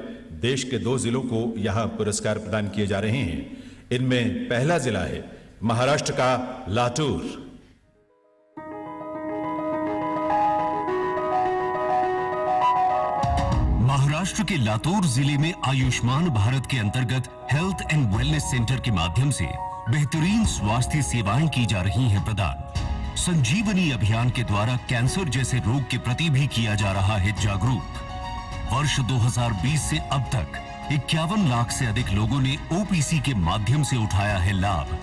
देश के 2 जिलों को यहां पुरस्कार प्रदान किए जा रहे हैं। इनमें पहला जिला है महाराष्ट्र का लातूर। महाराष्ट्र के लातूर जिले में आयुष्मान भारत के अंतर्गत हेल्थ एंड वेलनेस सेंटर के माध्यम से बेहतरीन स्वास्थ्य सेवाएं की जा रही हैं प्रदान। संजीवनी अभियान के द्वारा कैंसर जैसे रोग के प्रति भी किया जा रहा है जागरूक। वर्ष 2020 से अब तक 51 लाख से अधिक लोगों ने ओपीसी के माध्यम से उठाया है लाभ।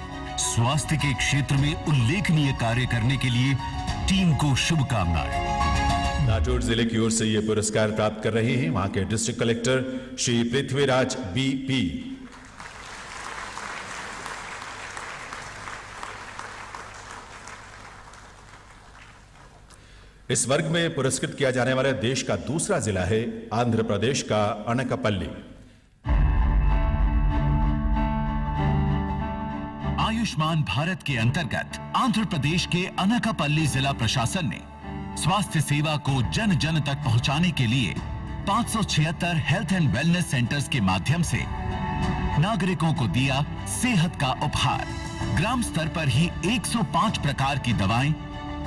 स्वास्थ्य के क्षेत्र में उल्लेखनीय कार्य करने के लिए टीम को शुभकामनाएं। लातूर जिले की ओर से ये पुरस्कार प्राप्त कर रहे हैं वहां के district collector Shri Prithviraj BP। इस वर्ग में पुरस्कृत किया जाने वाला देश का दूसरा जिला है आंध्र प्रदेश का अनकपल्ली। आयुष्मान भारत के अंतर्गत आंध्र प्रदेश के अनकापल्ली जिला प्रशासन ने स्वास्थ्य सेवा को जन जन तक पहुंचाने के लिए 576 हेल्थ एंड वेलनेस सेंटर्स के माध्यम से नागरिकों को दिया सेहत का उपहार। ग्राम स्तर पर ही 105 प्रकार की दवाएं,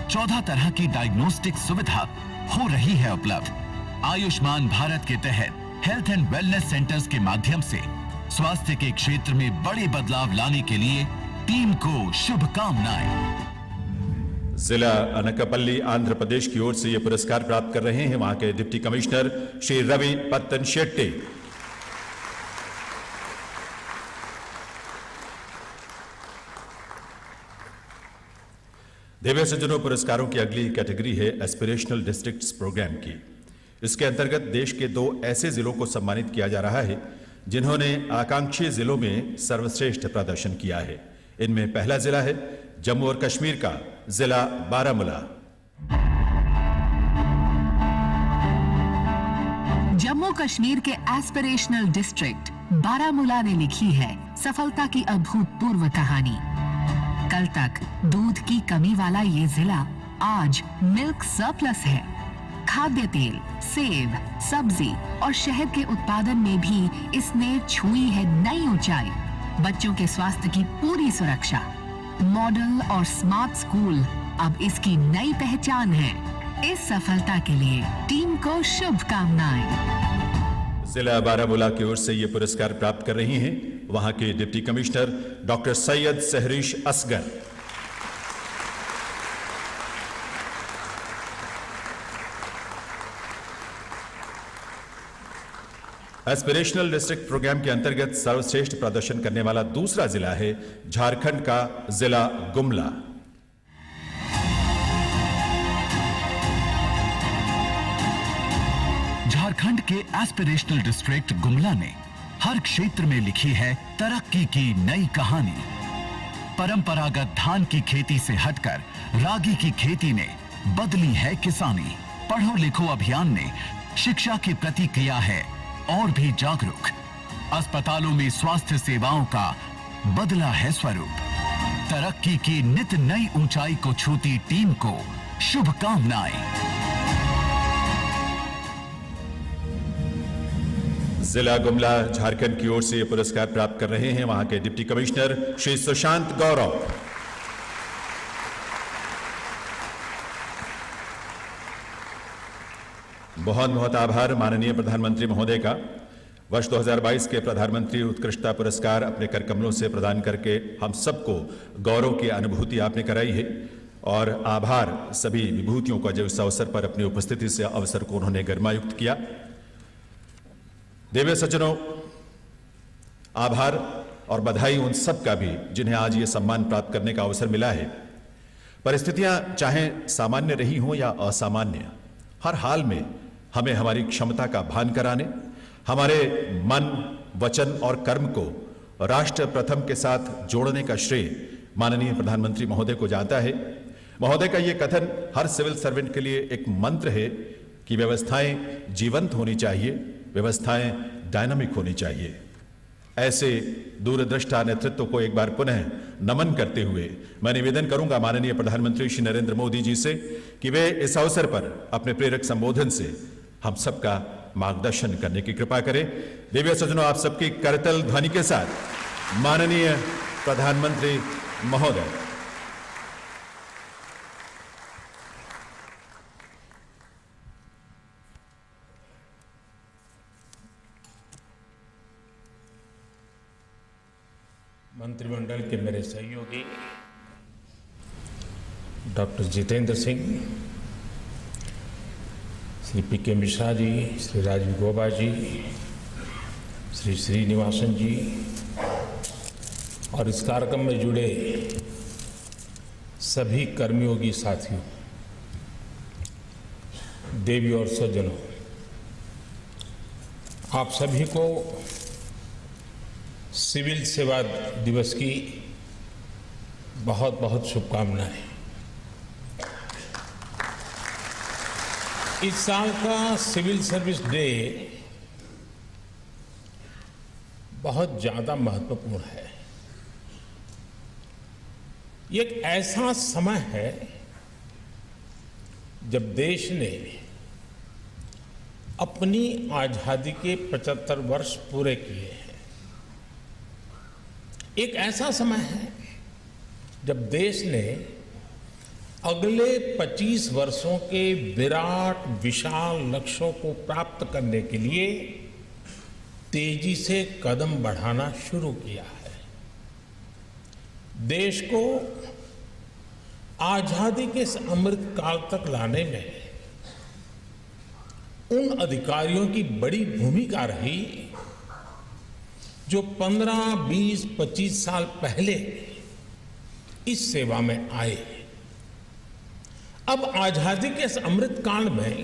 14 तरह की डायग्नोस्टिक सुविधा हो रही है उपलब्ध। आयुष्मान भारत के तहत हेल्थ एंड वेलनेस सेंटर्स के माध्यम से स्वास्थ्य के क्षेत्र में बड़े बदलाव लाने के लिए टीम को शुभकामनाएं। जिला अनकापल्ली आंध्र प्रदेश की ओर से यह पुरस्कार प्राप्त कर रहे हैं वहां के डिप्टी कमिश्नर श्री रवि पत्तन शेट्टी। दिव्य सज्जनों, पुरस्कारों की अगली कैटेगरी है एस्पिरेशनल डिस्ट्रिक्ट्स प्रोग्राम की। इसके अंतर्गत देश के 2 ऐसे जिलों को सम्मानित किया जा रहा है जिन्होंने आकांक्षी जिलों में सर्वश्रेष्ठ प्रदर्शन किया है। इनमें पहला जिला है जम्मू और कश्मीर का जिला बारामूला। जम्मू कश्मीर के एस्पिरेशनल डिस्ट्रिक्ट बारामूला ने लिखी है सफलता की अभूतपूर्व कहानी। कल तक दूध की कमी वाला ये जिला आज मिल्क सरप्लस है। खाद्य तेल, सेब, सब्जी और शहद के उत्पादन में भी इसने छुई है नई ऊंचाई। बच्चों के स्वास्थ्य की पूरी सुरक्षा, मॉडल और स्मार्ट स्कूल अब इसकी नई पहचान है। इस सफलता के लिए टीम को शुभकामनाएं। जिला बारामूला की ओर से ये पुरस्कार प्राप्त कर रही हैं वहां के deputy commissioner doctor Syed Sehrish Asghar. Aspirational district programme के अंतर्गत सर्वश्रेष्ठ प्रदर्शन करने वाला दूसरा जिला है झारखंड का जिला गुमला। झारखंड के एस्पिरेशनल डिस्ट्रिक्ट गुमला ने हर क्षेत्र में लिखी है तरक्की की नई कहानी। परंपरागत धान की खेती से हटकर रागी की खेती ने बदली है किसानी। पढ़ो लिखो अभियान ने शिक्षा के प्रति किया है और भी जागरूक। अस्पतालों में स्वास्थ्य सेवाओं का बदला है स्वरूप। तरक्की की नित नई ऊंचाई को छूती टीम को शुभकामनाएं। जिला गुमला झारखंड की ओर से यह पुरस्कार प्राप्त कर रहे हैं वहां के डिप्टी कमिश्नर श्री सुशांत गौरव। बहुत बहुत आभार माननीय प्रधानमंत्री महोदय का। वर्ष 2022 के प्रधानमंत्री उत्कृष्टता पुरस्कार अपने करकमलों से प्रदान करके हम सबको गौरव की अनुभूति आपने कराई है और आभार सभी विभूतियों का जो इस अवसर पर अपनी उपस्थिति से अवसर को उन्होंने गरिमायुक्त किया। देवे सज्जनों, आभार और बधाई उन सब का भी जिन्हें आज ये सम्मान प्राप्त करने का अवसर मिला है। परिस्थितियां चाहे सामान्य रही हों या असामान्य, हर हाल में हमें हमारी क्षमता का भान कराने, हमारे मन, वचन और कर्म को राष्ट्र प्रथम के साथ जोड़ने का श्रेय माननीय प्रधानमंत्री महोदय को जाता है। महोदय का यह कथन हर सिविल सर्वेंट के लिए एक मंत्र है कि व्यवस्थाएं जीवंत होनी चाहिए, व्यवस्थाएं डायनामिक होनी चाहिए। ऐसे दूरदृष्टा नेतृत्व को एक बार पुनः नमन करते हुए मैं निवेदन करूंगा माननीय प्रधानमंत्री श्री नरेंद्र मोदी जी से कि वे इस अवसर पर अपने प्रेरक संबोधन से हम सबका मार्गदर्शन करने की कृपा करें। दिव्य सज्जनों, आप सबकी करतल ध्वनि के साथ माननीय प्रधानमंत्री महोदय। मंत्रिमंडल के मेरे सहयोगी डॉक्टर जितेंद्र सिंह, श्री पी.के. मिश्रा जी, श्री राजीव गौबा जी, श्री श्रीनिवासन जी और इस कार्यक्रम में जुड़े सभी कर्मयोगी साथियों, देवी और सज्जनों, आप सभी को सिविल सेवा दिवस की बहुत बहुत शुभकामनाएं। इस साल का सिविल सर्विस डे बहुत ज्यादा महत्वपूर्ण है। ये एक ऐसा समय है जब देश ने अपनी आजादी के 75 वर्ष पूरे किए हैं। एक ऐसा समय है जब देश ने अगले 25 वर्षों के विराट विशाल लक्ष्यों को प्राप्त करने के लिए तेजी से कदम बढ़ाना शुरू किया है। देश को आजादी के इस अमृत काल तक लाने में उन अधिकारियों की बड़ी भूमिका रही जो 15, 20, 25 साल पहले इस सेवा में आए। अब आजादी के इस अमृत काल में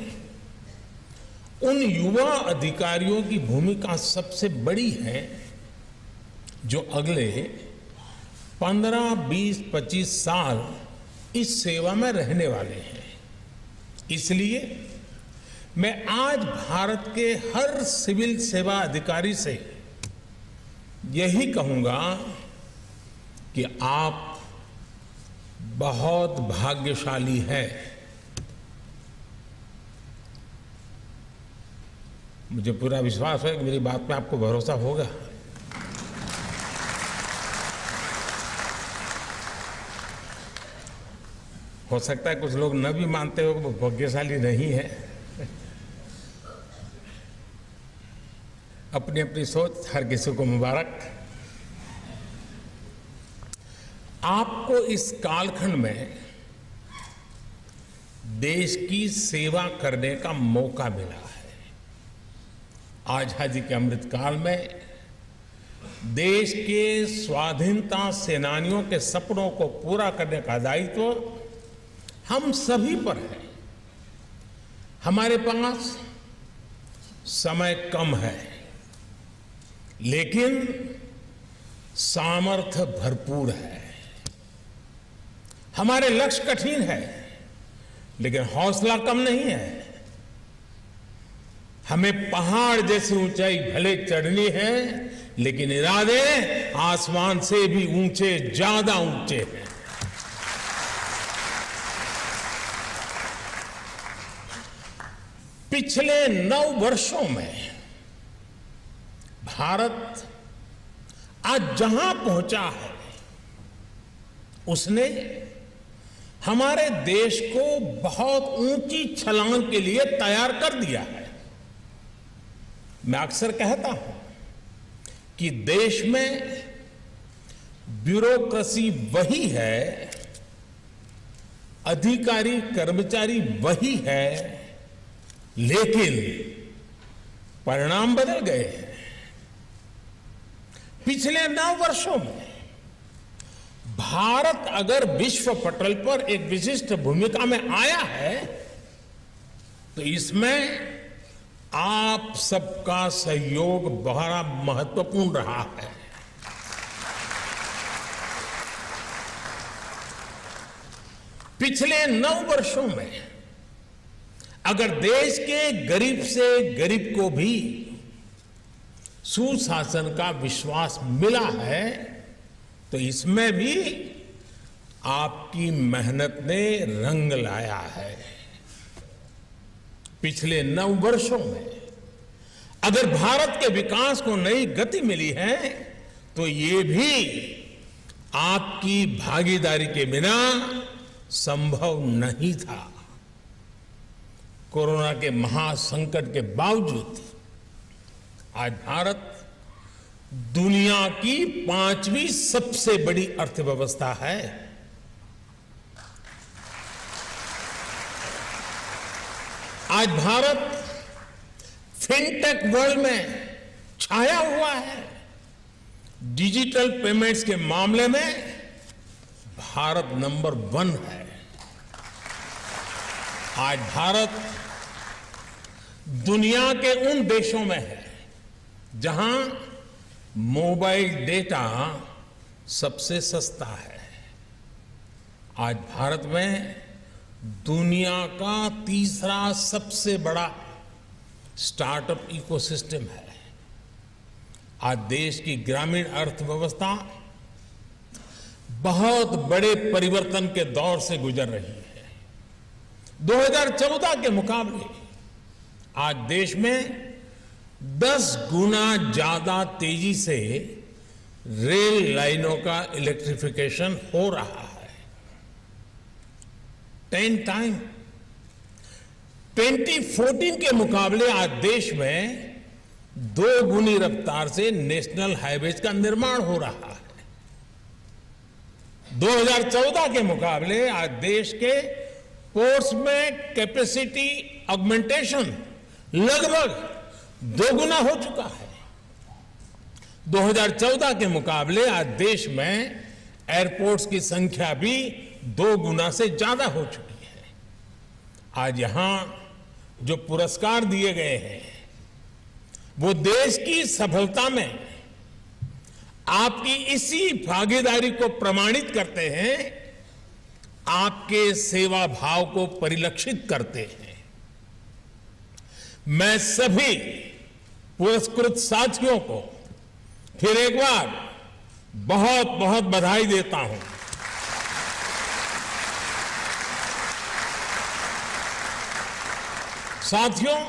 उन युवा अधिकारियों की भूमिका सबसे बड़ी है जो अगले 15, 20, 25 साल इस सेवा में रहने वाले हैं। इसलिए मैं आज भारत के हर सिविल सेवा अधिकारी से यही कहूंगा कि आप बहुत भाग्यशाली हैं। मुझे पूरा विश्वास है कि मेरी बात पे आपको भरोसा होगा। हो सकता है कुछ लोग न भी मानते हो कि वो भाग्यशाली नहीं है। अपनी अपनी सोच, हर किसी को मुबारक। आपको इस कालखंड में देश की सेवा करने का मौका मिला है। आजादी के अमृत काल में देश के स्वाधीनता सेनानियों के सपनों को पूरा करने का दायित्व हम सभी पर है। हमारे पास समय कम है, लेकिन सामर्थ्य भरपूर है। हमारे लक्ष्य कठिन है, लेकिन हौसला कम नहीं है। हमें पहाड़ जैसी ऊंचाई भले चढ़नी है, लेकिन इरादे आसमान से भी ऊंचे, ज्यादा ऊंचे हैं। पिछले 9 वर्षों में भारत आज जहां पहुंचा है, उसने हमारे देश को बहुत ऊंची छलांग के लिए तैयार कर दिया है। मैं अक्सर कहता हूं कि देश में ब्यूरोक्रेसी वही है, अधिकारी कर्मचारी वही है, लेकिन परिणाम बदल गए हैं। पिछले 9 वर्षों में भारत अगर विश्व पटल पर एक विशिष्ट भूमिका में आया है, तो इसमें आप सबका सहयोग बहुत महत्वपूर्ण रहा है। पिछले 9 वर्षों में अगर देश के गरीब से गरीब को भी सुशासन का विश्वास मिला है, तो इसमें भी आपकी मेहनत ने रंग लाया है। पिछले 9 वर्षों में अगर भारत के विकास को नई गति मिली है, तो ये भी आपकी भागीदारी के बिना संभव नहीं था। कोरोना के महासंकट के बावजूद आज भारत दुनिया की 5वीं सबसे बड़ी अर्थव्यवस्था है। आज भारत फिनटेक वर्ल्ड में छाया हुआ है। डिजिटल पेमेंट्स के मामले में भारत नंबर 1 है। आज भारत दुनिया के उन देशों में है जहां मोबाइल डेटा सबसे सस्ता है। आज भारत में दुनिया का तीसरा सबसे बड़ा स्टार्टअप इकोसिस्टम है। आज देश की ग्रामीण अर्थव्यवस्था बहुत बड़े परिवर्तन के दौर से गुजर रही है। 2014 के मुकाबले आज देश में 10 गुना ज्यादा तेजी से रेल लाइनों का इलेक्ट्रिफिकेशन हो रहा है। 10 टाइम 2014 के मुकाबले आज देश में 2 गुनी रफ्तार से नेशनल हाईवेज का निर्माण हो रहा है। 2014 के मुकाबले आज देश के पोर्ट्स में कैपेसिटी ऑगमेंटेशन लगभग 2 गुना हो चुका है। 2014 के मुकाबले आज देश में एयरपोर्ट्स की संख्या भी 2 गुना से ज्यादा हो चुकी है। आज यहां जो पुरस्कार दिए गए हैं वो देश की सफलता में आपकी इसी भागीदारी को प्रमाणित करते हैं, आपके सेवा भाव को परिलक्षित करते हैं। मैं सभी पुरस्कृत साथियों को फिर एक बार बहुत बहुत बधाई देता हूं। साथियों,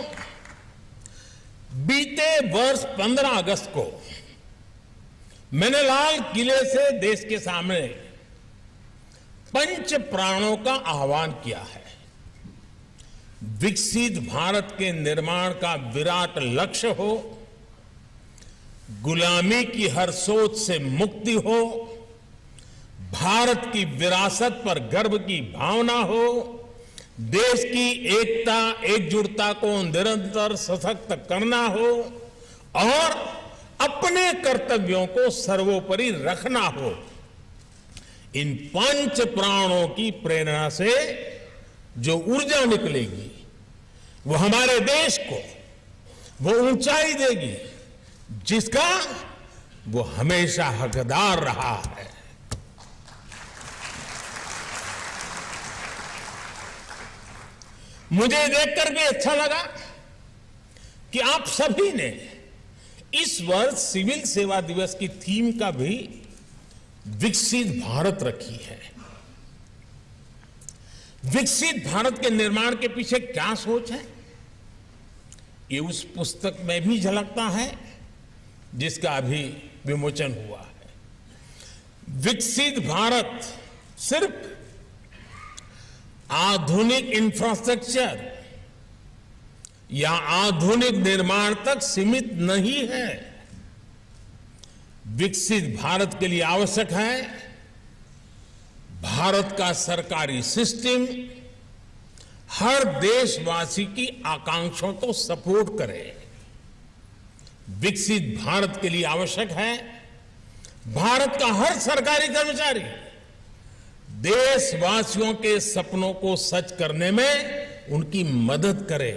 बीते वर्ष 15 अगस्त को मैंने लाल किले से देश के सामने पंच प्राणों का आह्वान किया है। विकसित भारत के निर्माण का विराट लक्ष्य हो, गुलामी की हर सोच से मुक्ति हो, भारत की विरासत पर गर्व की भावना हो, देश की एकता एकजुटता को निरंतर सशक्त करना हो और अपने कर्तव्यों को सर्वोपरि रखना हो। इन पंच प्राणों की प्रेरणा से जो ऊर्जा निकलेगी वो हमारे देश को वो ऊंचाई देगी जिसका वो हमेशा हकदार रहा है। मुझे देखकर भी अच्छा लगा कि आप सभी ने इस वर्ष सिविल सेवा दिवस की थीम का भी विकसित भारत रखी है। विकसित भारत के निर्माण के पीछे क्या सोच है, ये उस पुस्तक में भी झलकता है जिसका अभी विमोचन हुआ है। विकसित भारत सिर्फ आधुनिक इंफ्रास्ट्रक्चर या आधुनिक निर्माण तक सीमित नहीं है। विकसित भारत के लिए आवश्यक है भारत का सरकारी सिस्टम हर देशवासी की आकांक्षाओं को सपोर्ट करे। विकसित भारत के लिए आवश्यक है भारत का हर सरकारी कर्मचारी देशवासियों के सपनों को सच करने में उनकी मदद करे।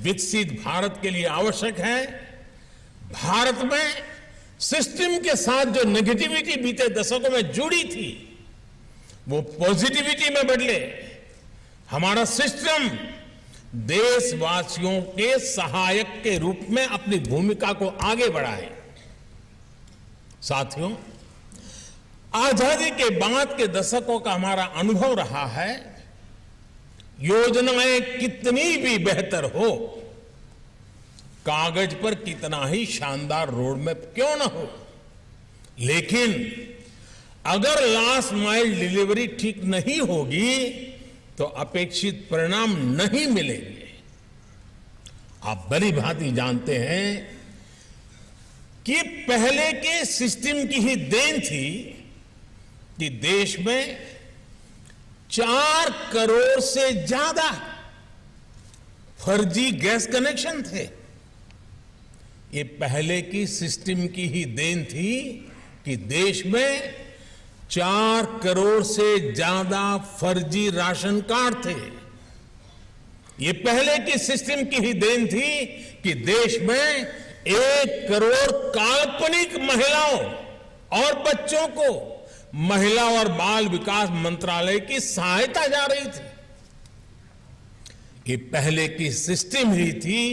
विकसित भारत के लिए आवश्यक है भारत में सिस्टम के साथ जो नेगेटिविटी बीते दशकों में जुड़ी थी वो पॉजिटिविटी में बदले। हमारा सिस्टम देशवासियों के सहायक के रूप में अपनी भूमिका को आगे बढ़ाए। साथियों, आजादी के बाद के दशकों का हमारा अनुभव रहा है योजनाएं कितनी भी बेहतर हो, कागज पर कितना ही शानदार रोड मैप क्यों ना हो, लेकिन अगर लास्ट माइल डिलीवरी ठीक नहीं होगी तो अपेक्षित परिणाम नहीं मिलेंगे। आप भली भांति जानते हैं कि पहले के सिस्टम की ही देन थी कि देश में 4 करोड़ से ज्यादा फर्जी गैस कनेक्शन थे। ये पहले की सिस्टम की ही देन थी कि देश में 4 करोड़ से ज्यादा फर्जी राशन कार्ड थे। ये पहले की सिस्टम की ही देन थी कि देश में 1 करोड़ काल्पनिक महिलाओं और बच्चों को महिला और बाल विकास मंत्रालय की सहायता जा रही थी। ये पहले की सिस्टम ही थी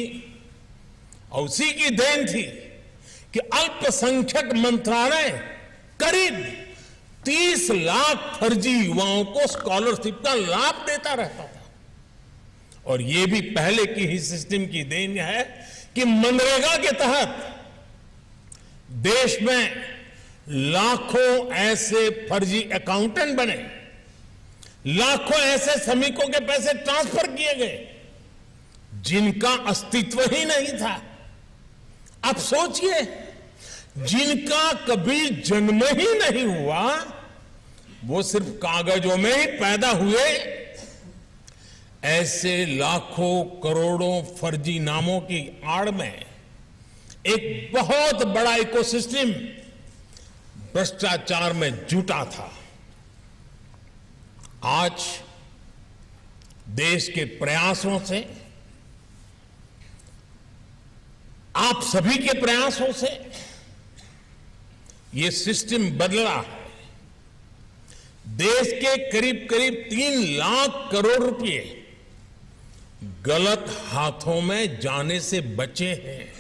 और उसी की देन थी कि अल्पसंख्यक मंत्रालय करीब 30 लाख फर्जी युवाओं को स्कॉलरशिप का लाभ देता रहता था और ये भी पहले की ही सिस्टम की देन है कि मनरेगा के तहत देश में लाखों ऐसे फर्जी अकाउंटेंट बने, लाखों ऐसे श्रमिकों के पैसे ट्रांसफर किए गए जिनका अस्तित्व ही नहीं था। अब सोचिए, जिनका कभी जन्म ही नहीं हुआ, वो सिर्फ कागजों में ही पैदा हुए, ऐसे लाखों करोड़ों फर्जी नामों की आड़ में एक बहुत बड़ा इकोसिस्टम भ्रष्टाचार में जुटा था। आज देश के प्रयासों से, आप सभी के प्रयासों से ये सिस्टम बदला है। देश के करीब करीब 3 लाख करोड़ रुपए गलत हाथों में जाने से बचे हैं।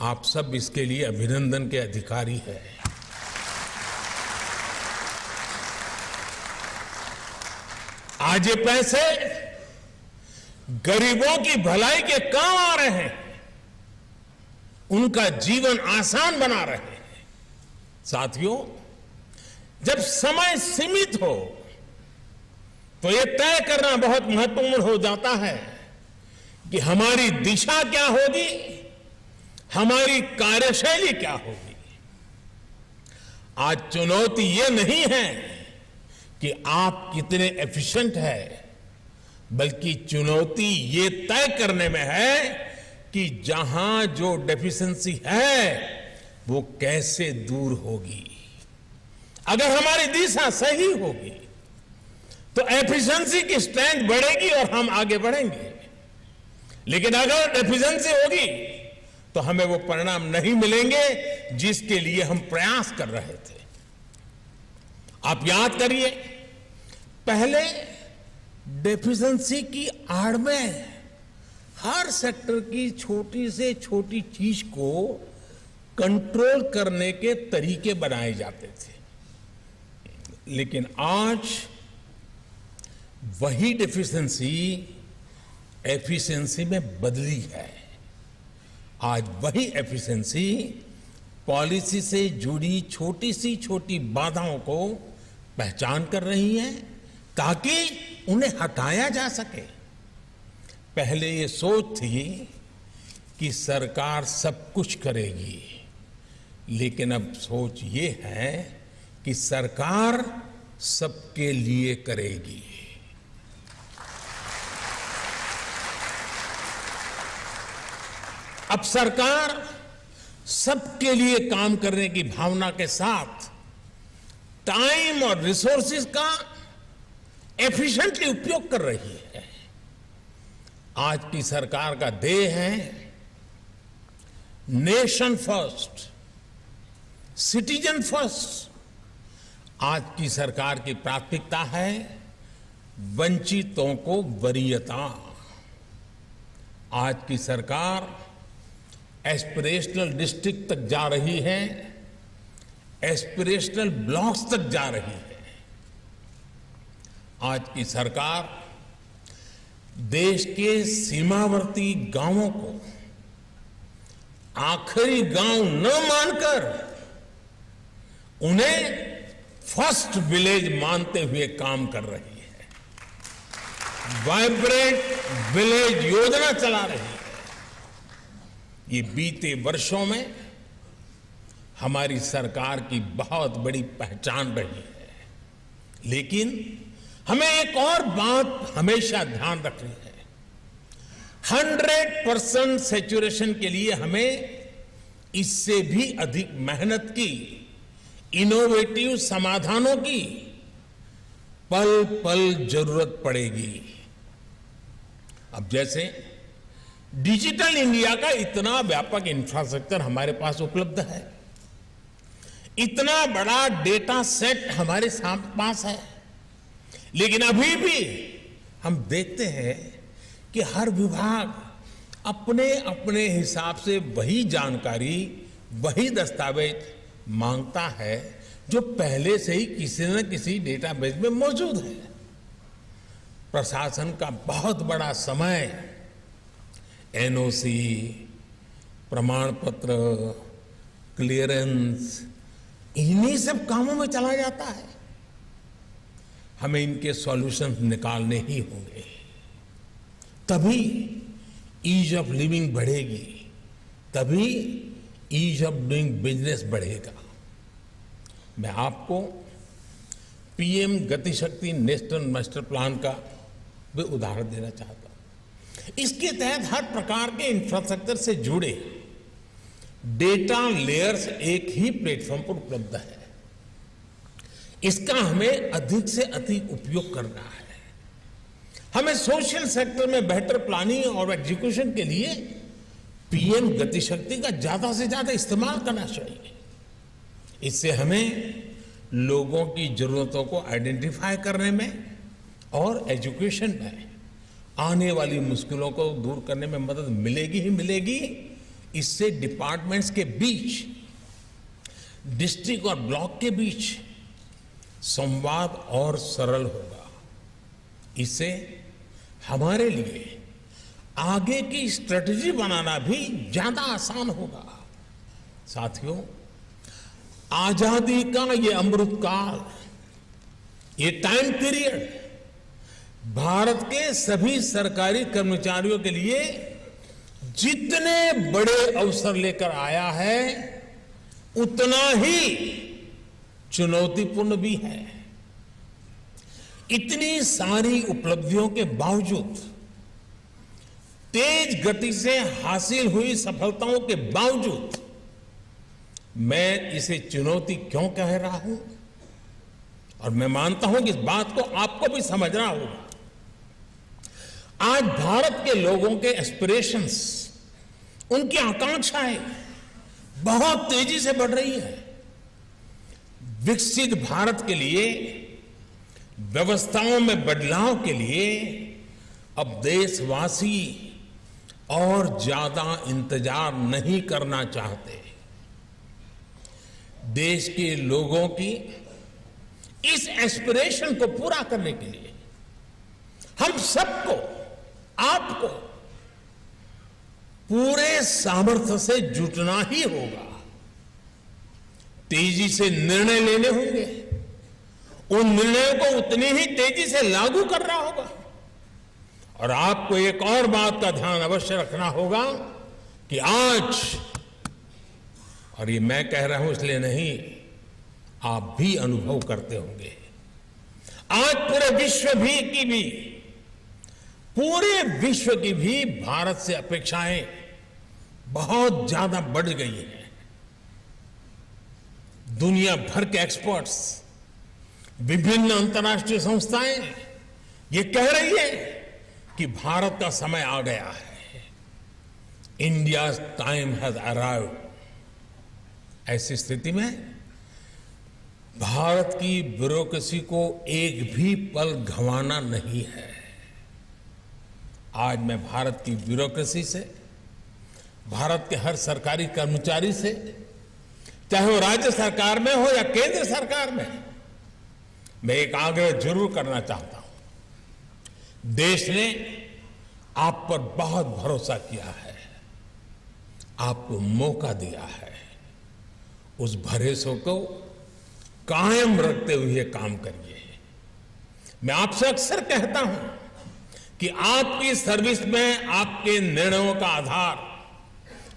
आप सब इसके लिए अभिनंदन के अधिकारी हैं। आज ये पैसे गरीबों की भलाई के काम आ रहे हैं, उनका जीवन आसान बना रहे हैं। साथियों, जब समय सीमित हो तो यह तय करना बहुत महत्वपूर्ण हो जाता है कि हमारी दिशा क्या होगी, हमारी कार्यशैली क्या होगी। आज चुनौती यह नहीं है कि आप कितने एफिशिएंट हैं, बल्कि चुनौती ये तय करने में है कि जहां जो डेफिशिएंसी है वो कैसे दूर होगी। अगर हमारी दिशा सही होगी तो एफिशिएंसी की स्ट्रेंथ बढ़ेगी और हम आगे बढ़ेंगे। लेकिन अगर डेफिशिएंसी होगी तो हमें वो परिणाम नहीं मिलेंगे जिसके लिए हम प्रयास कर रहे थे। आप याद करिए, पहले डेफिशिएंसी की आड़ में हर सेक्टर की छोटी से छोटी चीज को कंट्रोल करने के तरीके बनाए जाते थे। लेकिन आज वही डेफिशिएंसी एफिशिएंसी में बदली है। आज वही एफिशिएंसी पॉलिसी से जुड़ी छोटी सी छोटी बाधाओं को पहचान कर रही है ताकि उन्हें हटाया जा सके। पहले ये सोच थी कि सरकार सब कुछ करेगी, लेकिन अब सोच ये है कि सरकार सबके लिए करेगी। अब सरकार सबके लिए काम करने की भावना के साथ टाइम और रिसोर्सेज का एफिशिएंटली उपयोग कर रही है। आज की सरकार का ध्येय है नेशन फर्स्ट, सिटीजन फर्स्ट। आज की सरकार की प्राथमिकता है वंचितों को वरीयता। आज की सरकार एस्पिरेशनल डिस्ट्रिक्ट तक जा रही है, एस्पिरेशनल ब्लॉक्स तक जा रही है। आज की सरकार देश के सीमावर्ती गांवों को आखिरी गांव न मानकर उन्हें फर्स्ट विलेज मानते हुए काम कर रही है। वाइब्रेंट विलेज योजना चला रही है। ये बीते वर्षों में हमारी सरकार की बहुत बड़ी पहचान रही है। लेकिन हमें एक और बात हमेशा ध्यान रखनी है। 100% सैचुरेशन के लिए हमें इससे भी अधिक मेहनत की, इनोवेटिव समाधानों की पल पल जरूरत पड़ेगी। अब जैसे डिजिटल इंडिया का इतना व्यापक इंफ्रास्ट्रक्चर हमारे पास उपलब्ध है, इतना बड़ा डेटा सेट हमारे पास है, लेकिन अभी भी हम देखते हैं कि हर विभाग अपने अपने हिसाब से वही जानकारी, वही दस्तावेज मांगता है जो पहले से ही किसी न किसी डेटाबेस में मौजूद है। प्रशासन का बहुत बड़ा समय एनओसी, प्रमाण पत्र, क्लियरेंस, इन्हीं सब कामों में चला जाता है। हमें इनके सॉल्यूशन निकालने ही होंगे, तभी ईज ऑफ लिविंग बढ़ेगी, तभी ईज ऑफ डूइंग बिजनेस बढ़ेगा। मैं आपको पीएम गति शक्ति नेशनल मास्टर प्लान का भी उदाहरण देना चाहता हूं। इसके तहत हर प्रकार के इंफ्रास्ट्रक्चर से जुड़े डेटा लेयर्स एक ही प्लेटफॉर्म पर उपलब्ध है। इसका हमें अधिक से अधिक उपयोग करना है। हमें सोशल सेक्टर में बेहतर प्लानिंग और एग्जीक्यूशन के लिए पीएम गति शक्ति का ज्यादा से ज्यादा इस्तेमाल करना चाहिए। इससे हमें लोगों की जरूरतों को आइडेंटिफाई करने में और एजुकेशन में आने वाली मुश्किलों को दूर करने में मदद मिलेगी ही मिलेगी। इससे डिपार्टमेंट्स के बीच, डिस्ट्रिक्ट और ब्लॉक के बीच संवाद और सरल होगा। इससे हमारे लिए आगे की स्ट्रेटजी बनाना भी ज्यादा आसान होगा। साथियों, आजादी का ये अमृत काल, ये टाइम पीरियड भारत के सभी सरकारी कर्मचारियों के लिए जितने बड़े अवसर लेकर आया है, उतना ही चुनौतीपूर्ण भी है। इतनी सारी उपलब्धियों के बावजूद, तेज गति से हासिल हुई सफलताओं के बावजूद, मैं इसे चुनौती क्यों कह रहा हूं, और मैं मानता हूं कि इस बात को आपको भी समझना होगा। आज भारत के लोगों के एस्पिरेशंस, उनकी आकांक्षाएं बहुत तेजी से बढ़ रही है। विकसित भारत के लिए, व्यवस्थाओं में बदलाव के लिए अब देशवासी और ज्यादा इंतजार नहीं करना चाहते। देश के लोगों की इस एस्पिरेशन को पूरा करने के लिए हम सबको, आपको पूरे सामर्थ्य से जुटना ही होगा। तेजी से निर्णय लेने होंगे, उन निर्णयों को उतनी ही तेजी से लागू करना होगा। और आपको एक और बात का ध्यान अवश्य रखना होगा कि आज, और ये मैं कह रहा हूं इसलिए नहीं, आप भी अनुभव करते होंगे, आज पूरे विश्व की भी भारत से अपेक्षाएं बहुत ज्यादा बढ़ गई हैं। दुनिया भर के एक्सपर्ट्स, विभिन्न अंतर्राष्ट्रीय संस्थाएं ये कह रही है कि भारत का समय आ गया है। India time has arrived. ऐसी स्थिति में भारत की ब्यूरोक्रेसी को एक भी पल गंवाना नहीं है। आज मैं भारत की ब्यूरोक्रेसी से, भारत के हर सरकारी कर्मचारी से, चाहे वो राज्य सरकार में हो या केंद्र सरकार में, मैं एक आग्रह जरूर करना चाहता हूं। देश ने आप पर बहुत भरोसा किया है, आपको मौका दिया है। उस भरोसे को कायम रखते हुए काम करिए। मैं आपसे अक्सर कहता हूं कि आपकी सर्विस में आपके निर्णयों का आधार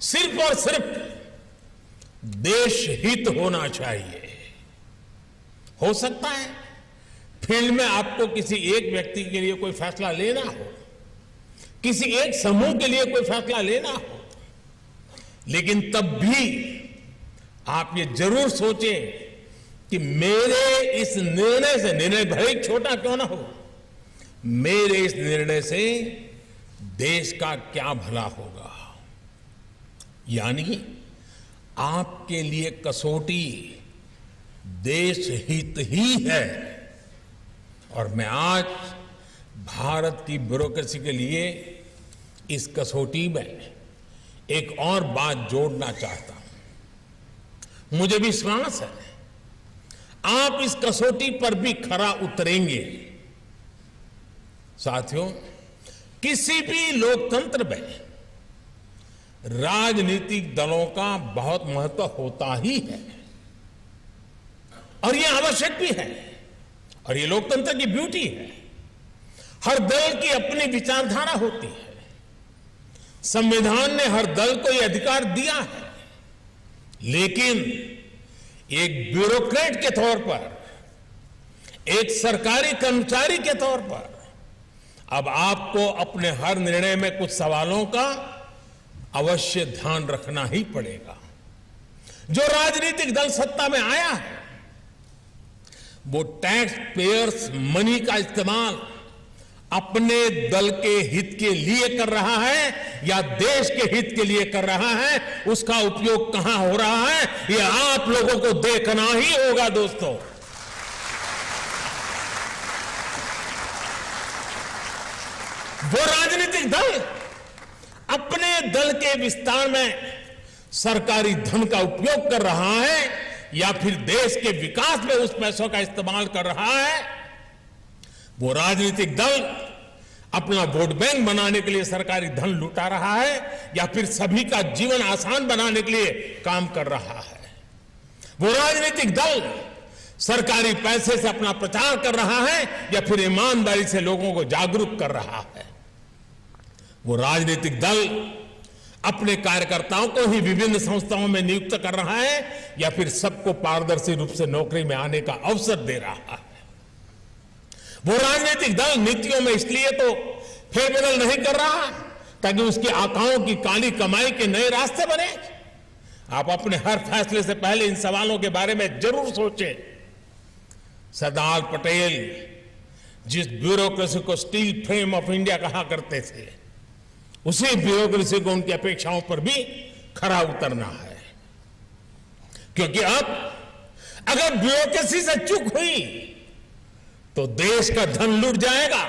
सिर्फ और सिर्फ देश हित होना चाहिए। हो सकता है फील्ड में आपको किसी एक व्यक्ति के लिए कोई फैसला लेना हो, किसी एक समूह के लिए कोई फैसला लेना हो, लेकिन तब भी आप ये जरूर सोचें कि मेरे इस निर्णय से, निर्णय भले ही छोटा क्यों ना हो, मेरे इस निर्णय से देश का क्या भला होगा। यानी आपके लिए कसौटी देश हित ही है। और मैं आज भारत की ब्यूरोक्रेसी के लिए इस कसौटी में एक और बात जोड़ना चाहता हूं। मुझे विश्वास है आप इस कसौटी पर भी खरा उतरेंगे। साथियों, किसी भी लोकतंत्र में राजनीतिक दलों का बहुत महत्व होता ही है और ये आवश्यक भी है और ये लोकतंत्र की ब्यूटी है। हर दल की अपनी विचारधारा होती है। संविधान ने हर दल को यह अधिकार दिया है, लेकिन एक ब्यूरोक्रेट के तौर पर, एक सरकारी कर्मचारी के तौर पर अब आपको अपने हर निर्णय में कुछ सवालों का अवश्य ध्यान रखना ही पड़ेगा। जो राजनीतिक दल सत्ता में आया है वो टैक्स पेयर्स मनी का इस्तेमाल अपने दल के हित के लिए कर रहा है या देश के हित के लिए कर रहा है, उसका उपयोग कहां हो रहा है ये आप लोगों को देखना ही होगा। दोस्तों, वो राजनीतिक दल अपने दल के विस्तार में सरकारी धन का उपयोग कर रहा है या फिर देश के विकास में उस पैसों का इस्तेमाल कर रहा है, वो राजनीतिक दल अपना वोट बैंक बनाने के लिए सरकारी धन लुटा रहा है या फिर सभी का जीवन आसान बनाने के लिए काम कर रहा है, वो राजनीतिक दल सरकारी पैसे से अपना प्रचार कर रहा है या फिर ईमानदारी से लोगों को जागरूक कर रहा है, वो राजनीतिक दल अपने कार्यकर्ताओं को ही विभिन्न संस्थाओं में नियुक्त कर रहा है या फिर सबको पारदर्शी रूप से नौकरी में आने का अवसर दे रहा है। वो राजनीतिक दल नीतियों में इसलिए तो फेरबदल नहीं कर रहा ताकि उसकी आकाओं की काली कमाई के नए रास्ते बने। आप अपने हर फैसले से पहले इन सवालों के बारे में जरूर सोचें। सरदार पटेल जिस ब्यूरोक्रेसी को स्टील फ्रेम ऑफ इंडिया कहा करते थे, उसी ब्यूरोक्रेसी को उनकी अपेक्षाओं पर भी खरा उतरना है, क्योंकि अब अगर ब्यूरोक्रेसी से चूक हुई तो देश का धन लूट जाएगा,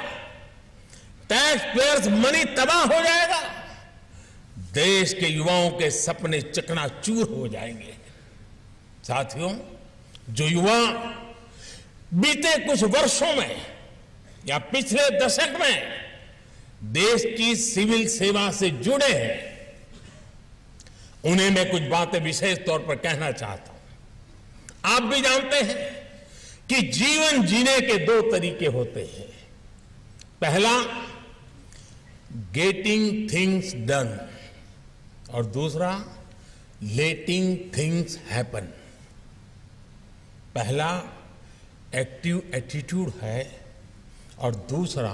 टैक्स पेयर्स मनी तबाह हो जाएगा, देश के युवाओं के सपने चकनाचूर हो जाएंगे। साथियों, जो युवा बीते कुछ वर्षों में या पिछले दशक में देश की सिविल सेवा से जुड़े हैं, उन्हें मैं कुछ बातें विशेष तौर पर कहना चाहता हूं। आप भी जानते हैं कि जीवन जीने के दो तरीके होते हैं। पहला, गेटिंग थिंग्स डन, और दूसरा, लेटिंग थिंग्स हैपन। पहला एक्टिव एटीट्यूड है और दूसरा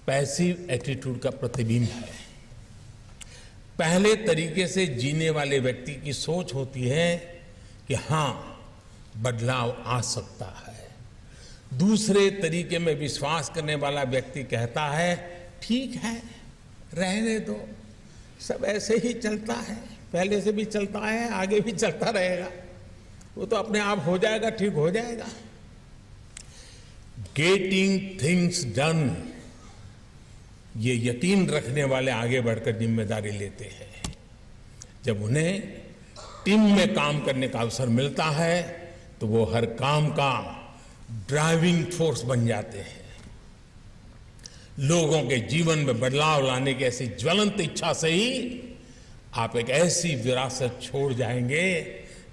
पैसिव एटीट्यूड का प्रतिबिंब है। पहले तरीके से जीने वाले व्यक्ति की सोच होती है कि हां, बदलाव आ सकता है। दूसरे तरीके में विश्वास करने वाला व्यक्ति कहता है, ठीक है, रहने दो, सब ऐसे ही चलता है, पहले से भी चलता है, आगे भी चलता रहेगा, वो तो अपने आप हो जाएगा, ठीक हो जाएगा। गेटिंग थिंग्स डन, ये यकीन रखने वाले आगे बढ़कर जिम्मेदारी लेते हैं। जब उन्हें टीम में काम करने का अवसर मिलता है तो वो हर काम का ड्राइविंग फोर्स बन जाते हैं। लोगों के जीवन में बदलाव लाने की ऐसी ज्वलंत इच्छा से ही आप एक ऐसी विरासत छोड़ जाएंगे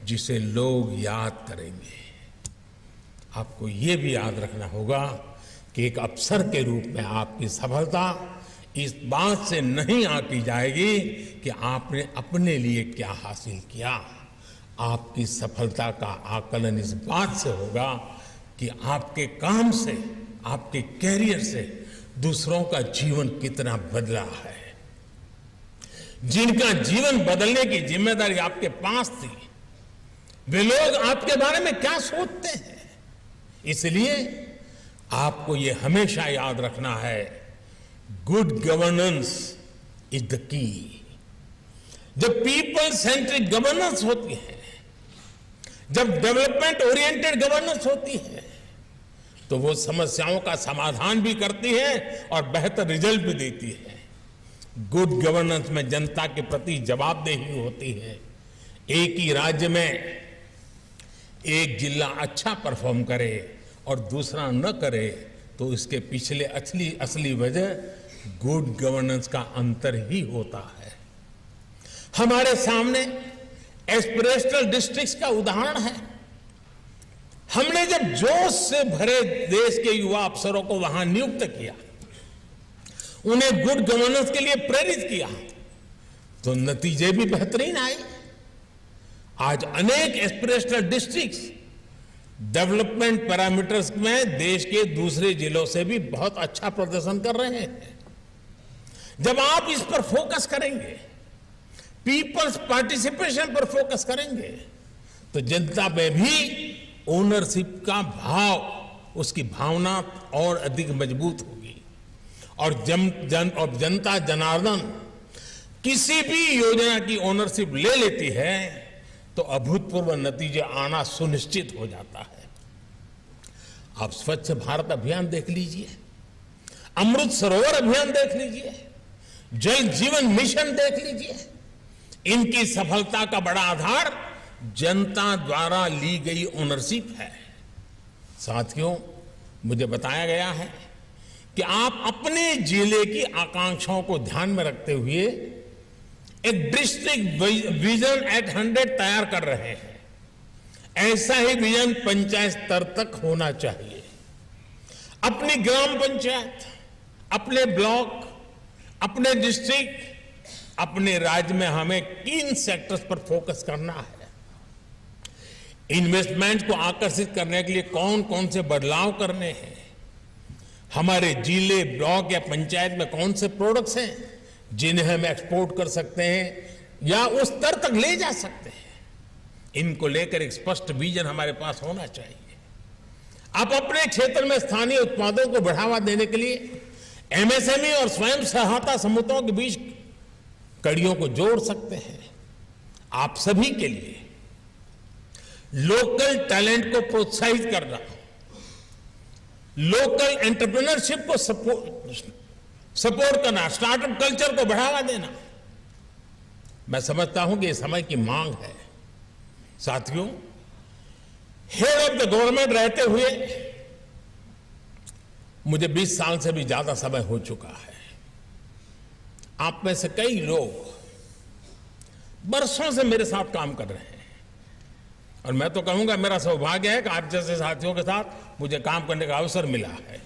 जिसे लोग याद करेंगे। आपको ये भी याद रखना होगा कि एक अफसर के रूप में आपकी सफलता इस बात से नहीं आंकी जाएगी कि आपने अपने लिए क्या हासिल किया। आपकी सफलता का आकलन इस बात से होगा कि आपके काम से, आपके कैरियर से दूसरों का जीवन कितना बदला है। जिनका जीवन बदलने की जिम्मेदारी आपके पास थी, वे लोग आपके बारे में क्या सोचते हैं। इसलिए आपको ये हमेशा याद रखना है, good governance is the key. जब पीपल सेंट्रिक गवर्नेंस होती है, जब डेवलपमेंट ओरिएंटेड गवर्नेंस होती है, तो वो समस्याओं का समाधान भी करती है और बेहतर रिजल्ट भी देती है। गुड गवर्नेंस में जनता के प्रति जवाबदेही होती है। एक ही राज्य में एक जिला अच्छा परफॉर्म करे और दूसरा न करे तो इसके पिछले असली वजह गुड गवर्नेंस का अंतर ही होता है। हमारे सामने एस्पिरेशनल डिस्ट्रिक्ट्स का उदाहरण है। हमने जब जोश से भरे देश के युवा अफसरों को वहां नियुक्त किया, उन्हें गुड गवर्नेंस के लिए प्रेरित किया, तो नतीजे भी बेहतरीन आए। आज अनेक एस्पिरेशनल डिस्ट्रिक्ट्स डेवलपमेंट पैरामीटर्स में देश के दूसरे जिलों से भी बहुत अच्छा प्रदर्शन कर रहे हैं। जब आप इस पर फोकस करेंगे, पीपल्स पार्टिसिपेशन पर फोकस करेंगे, तो जनता में भी ओनरशिप का भाव, उसकी भावना और अधिक मजबूत होगी। और जनता जनार्दन किसी भी योजना की ओनरशिप ले लेती है तो अभूतपूर्व नतीजे आना सुनिश्चित हो जाता है। आप स्वच्छ भारत अभियान देख लीजिए, अमृत सरोवर अभियान देख लीजिए, जल जीवन मिशन देख लीजिए। इनकी सफलता का बड़ा आधार जनता द्वारा ली गई ओनरशिप है। साथियों, मुझे बताया गया है कि आप अपने जिले की आकांक्षाओं को ध्यान में रखते हुए एक डिस्ट्रिक्ट विजन एट 100 तैयार कर रहे हैं। ऐसा ही विजन पंचायत स्तर तक होना चाहिए। अपनी ग्राम पंचायत, अपने ब्लॉक, अपने डिस्ट्रिक्ट, अपने राज्य में हमें किन सेक्टर्स पर फोकस करना है, इन्वेस्टमेंट को आकर्षित करने के लिए कौन कौन से बदलाव करने हैं, हमारे जिले, ब्लॉक या पंचायत में कौन से प्रोडक्ट्स हैं जिन्हें हम एक्सपोर्ट कर सकते हैं या उस स्तर तक ले जा सकते हैं, इनको लेकर एक स्पष्ट विजन हमारे पास होना चाहिए। आप अपने क्षेत्र में स्थानीय उत्पादों को बढ़ावा देने के लिए एमएसएमई और स्वयं सहायता समूहों के बीच कड़ियों को जोड़ सकते हैं। आप सभी के लिए लोकल टैलेंट को प्रोत्साहित करना, लोकल एंटरप्रेन्योरशिप को सपोर्ट करना, स्टार्टअप कल्चर को बढ़ावा देना, मैं समझता हूं कि ये समय की मांग है। साथियों, हेड ऑफ द गवर्नमेंट रहते हुए मुझे 20 साल से भी ज्यादा समय हो चुका है। आप में से कई लोग बरसों से मेरे साथ काम कर रहे हैं और मैं तो कहूंगा मेरा सौभाग्य है कि आप जैसे साथियों के साथ मुझे काम करने का अवसर मिला है।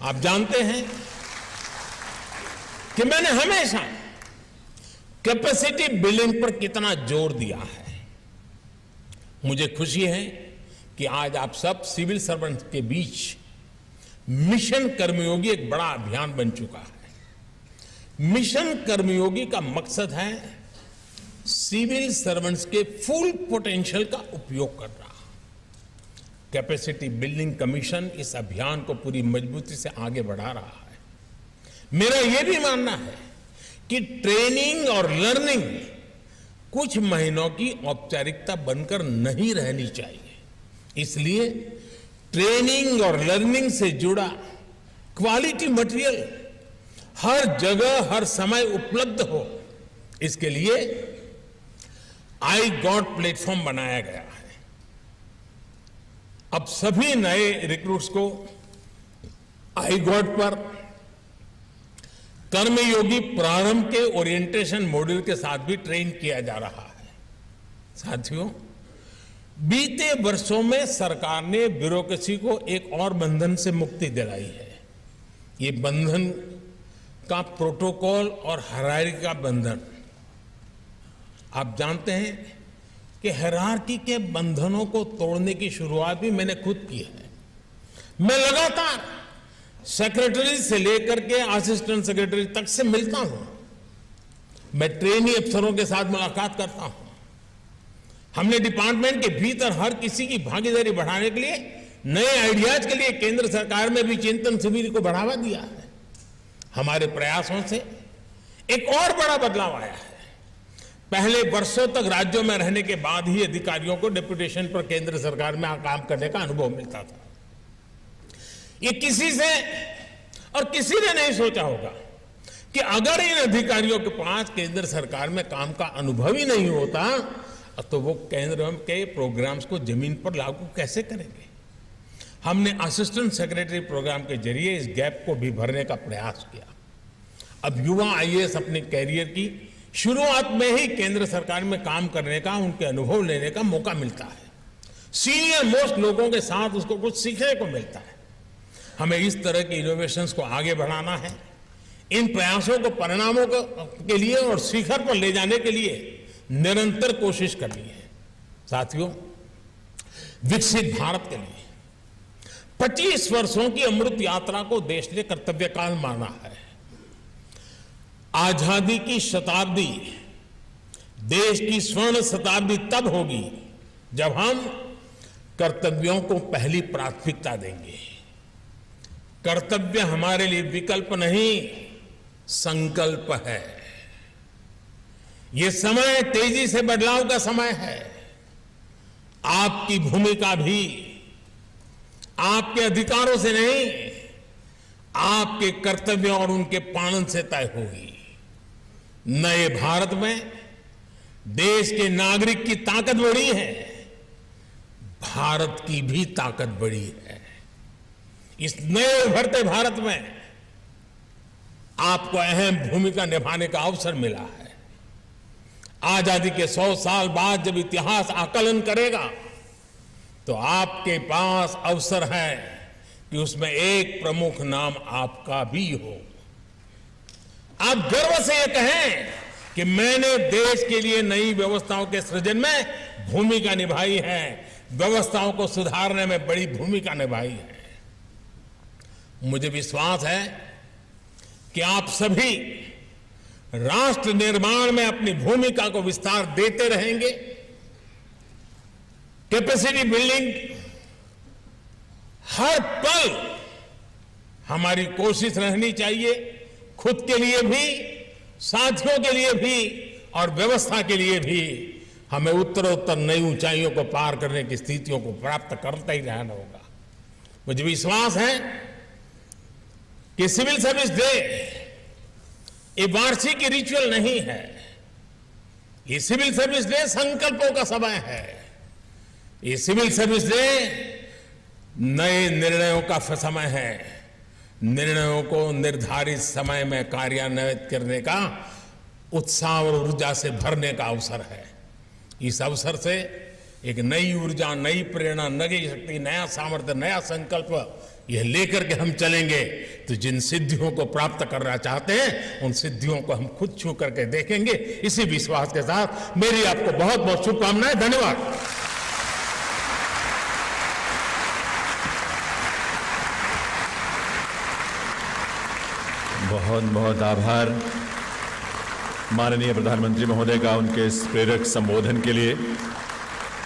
आप जानते हैं कि मैंने हमेशा कैपेसिटी बिल्डिंग पर कितना जोर दिया है। मुझे खुशी है कि आज आप सब सिविल सर्वेंट के बीच मिशन कर्मयोगी एक बड़ा अभियान बन चुका है। मिशन कर्मयोगी का मकसद है सिविल सर्वेंट्स के फुल पोटेंशियल का उपयोग करना। कैपेसिटी बिल्डिंग कमीशन इस अभियान को पूरी मजबूती से आगे बढ़ा रहा है। मेरा यह भी मानना है कि ट्रेनिंग और लर्निंग कुछ महीनों की औपचारिकता बनकर नहीं रहनी चाहिए। इसलिए ट्रेनिंग और लर्निंग से जुड़ा क्वालिटी मटेरियल हर जगह हर समय उपलब्ध हो, इसके लिए आई गॉट प्लेटफॉर्म बनाया गया है। अब सभी नए रिक्रूट्स को आई गॉट पर कर्मयोगी प्रारंभ के ओरिएंटेशन मॉड्यूल के साथ भी ट्रेन किया जा रहा है। साथियों, बीते वर्षों में सरकार ने ब्यूरोक्रेसी को एक और बंधन से मुक्ति दिलाई है। ये बंधन का प्रोटोकॉल और हायरार्की का बंधन। आप जानते हैं कि हायरार्की के बंधनों को तोड़ने की शुरुआत भी मैंने खुद की है। मैं लगातार सेक्रेटरी से लेकर के असिस्टेंट सेक्रेटरी तक से मिलता हूं। मैं ट्रेनी अफसरों के साथ मुलाकात करता हूं। हमने डिपार्टमेंट के भीतर हर किसी की भागीदारी बढ़ाने के लिए नए आइडियाज के लिए केंद्र सरकार में भी चिंतन शिविर को बढ़ावा दिया है। हमारे प्रयासों से एक और बड़ा बदलाव आया है। पहले वर्षों तक राज्यों में रहने के बाद ही अधिकारियों को डेपुटेशन पर केंद्र सरकार में काम करने का अनुभव मिलता था। ये किसी से और किसी ने नहीं सोचा होगा कि अगर इन अधिकारियों के पास केंद्र सरकार में काम का अनुभव ही नहीं होता तो वो केंद्र के प्रोग्राम्स को जमीन पर लागू कैसे करेंगे। हमने असिस्टेंट सेक्रेटरी प्रोग्राम के जरिए इस गैप को भी भरने का प्रयास किया। अब युवा आईएएस अपने कैरियर की शुरुआत में ही केंद्र सरकार में काम करने का, उनके अनुभव लेने का मौका मिलता है। सीनियर मोस्ट लोगों के साथ उसको कुछ सीखने को मिलता है। हमें इस तरह के इनोवेशंस को आगे बढ़ाना है। इन प्रयासों को परिणामों के लिए और शिखर पर ले जाने के लिए निरंतर कोशिश करनी है। साथियों, विकसित भारत के लिए 25 वर्षों की अमृत यात्रा को देश ने कर्तव्य काल माना है। आजादी की शताब्दी, देश की स्वर्ण शताब्दी तब होगी जब हम कर्तव्यों को पहली प्राथमिकता देंगे। कर्तव्य हमारे लिए विकल्प नहीं, संकल्प है। ये समय तेजी से बदलाव का समय है। आपकी भूमिका भी आपके अधिकारों से नहीं, आपके कर्तव्यों और उनके पालन से तय होगी। नए भारत में देश के नागरिक की ताकत बढ़ी है, भारत की भी ताकत बढ़ी है। इस नए उभरते भारत में आपको अहम भूमिका निभाने का अवसर मिला है। आजादी के 100 साल बाद जब इतिहास आकलन करेगा तो आपके पास अवसर है कि उसमें एक प्रमुख नाम आपका भी हो। आप गर्व से ये कहें कि मैंने देश के लिए नई व्यवस्थाओं के सृजन में भूमिका निभाई है, व्यवस्थाओं को सुधारने में बड़ी भूमिका निभाई है। मुझे विश्वास है कि आप सभी राष्ट्र निर्माण में अपनी भूमिका को विस्तार देते रहेंगे। कैपेसिटी बिल्डिंग हर पल हमारी कोशिश रहनी चाहिए, खुद के लिए भी, साथियों के लिए भी और व्यवस्था के लिए भी। हमें उत्तरोत्तर नई ऊंचाइयों को पार करने की स्थितियों को प्राप्त करता ही रहना होगा। मुझे विश्वास है कि सिविल सर्विस डे ये वार्षिक रिचुअल नहीं है। ये सिविल सर्विस डे संकल्पों का समय है। ये सिविल सर्विस डे नए निर्णयों का समय है। निर्णयों को निर्धारित समय में कार्यान्वित करने का उत्साह और ऊर्जा से भरने का अवसर है। इस अवसर से एक नई ऊर्जा, नई प्रेरणा, नई शक्ति, नया सामर्थ्य, नया संकल्प यह लेकर के हम चलेंगे तो जिन सिद्धियों को प्राप्त करना चाहते हैं उन सिद्धियों को हम खुद छू करके देखेंगे। इसी विश्वास के साथ मेरी आपको बहुत बहुत शुभकामनाएं। धन्यवाद। बहुत बहुत आभार माननीय प्रधानमंत्री महोदय का उनके इस प्रेरक संबोधन के लिए।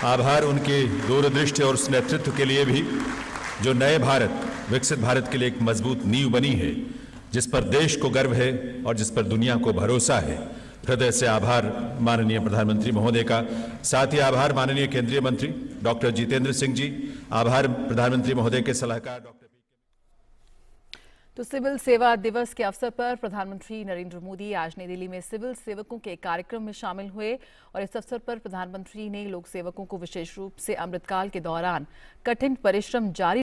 आभार उनकी दूरदृष्टि और उस नेतृत्व के लिए भी जो नए भारत, विकसित भारत के लिए एक मजबूत नींव बनी है, जिस पर देश को गर्व है और जिस पर दुनिया को भरोसा है। हृदय से आभार माननीय प्रधानमंत्री महोदय का। साथ ही आभार माननीय केंद्रीय मंत्री डॉक्टर जितेंद्र सिंह जी। आभार प्रधानमंत्री महोदय के सलाहकार डॉक्टर। तो सिविल सेवा दिवस के अवसर पर प्रधानमंत्री नरेंद्र मोदी आज नई दिल्ली में सिविल सेवकों के कार्यक्रम में शामिल हुए और इस अवसर पर प्रधानमंत्री ने लोक सेवकों को विशेष रूप से अमृतकाल के दौरान कठिन परिश्रम जारी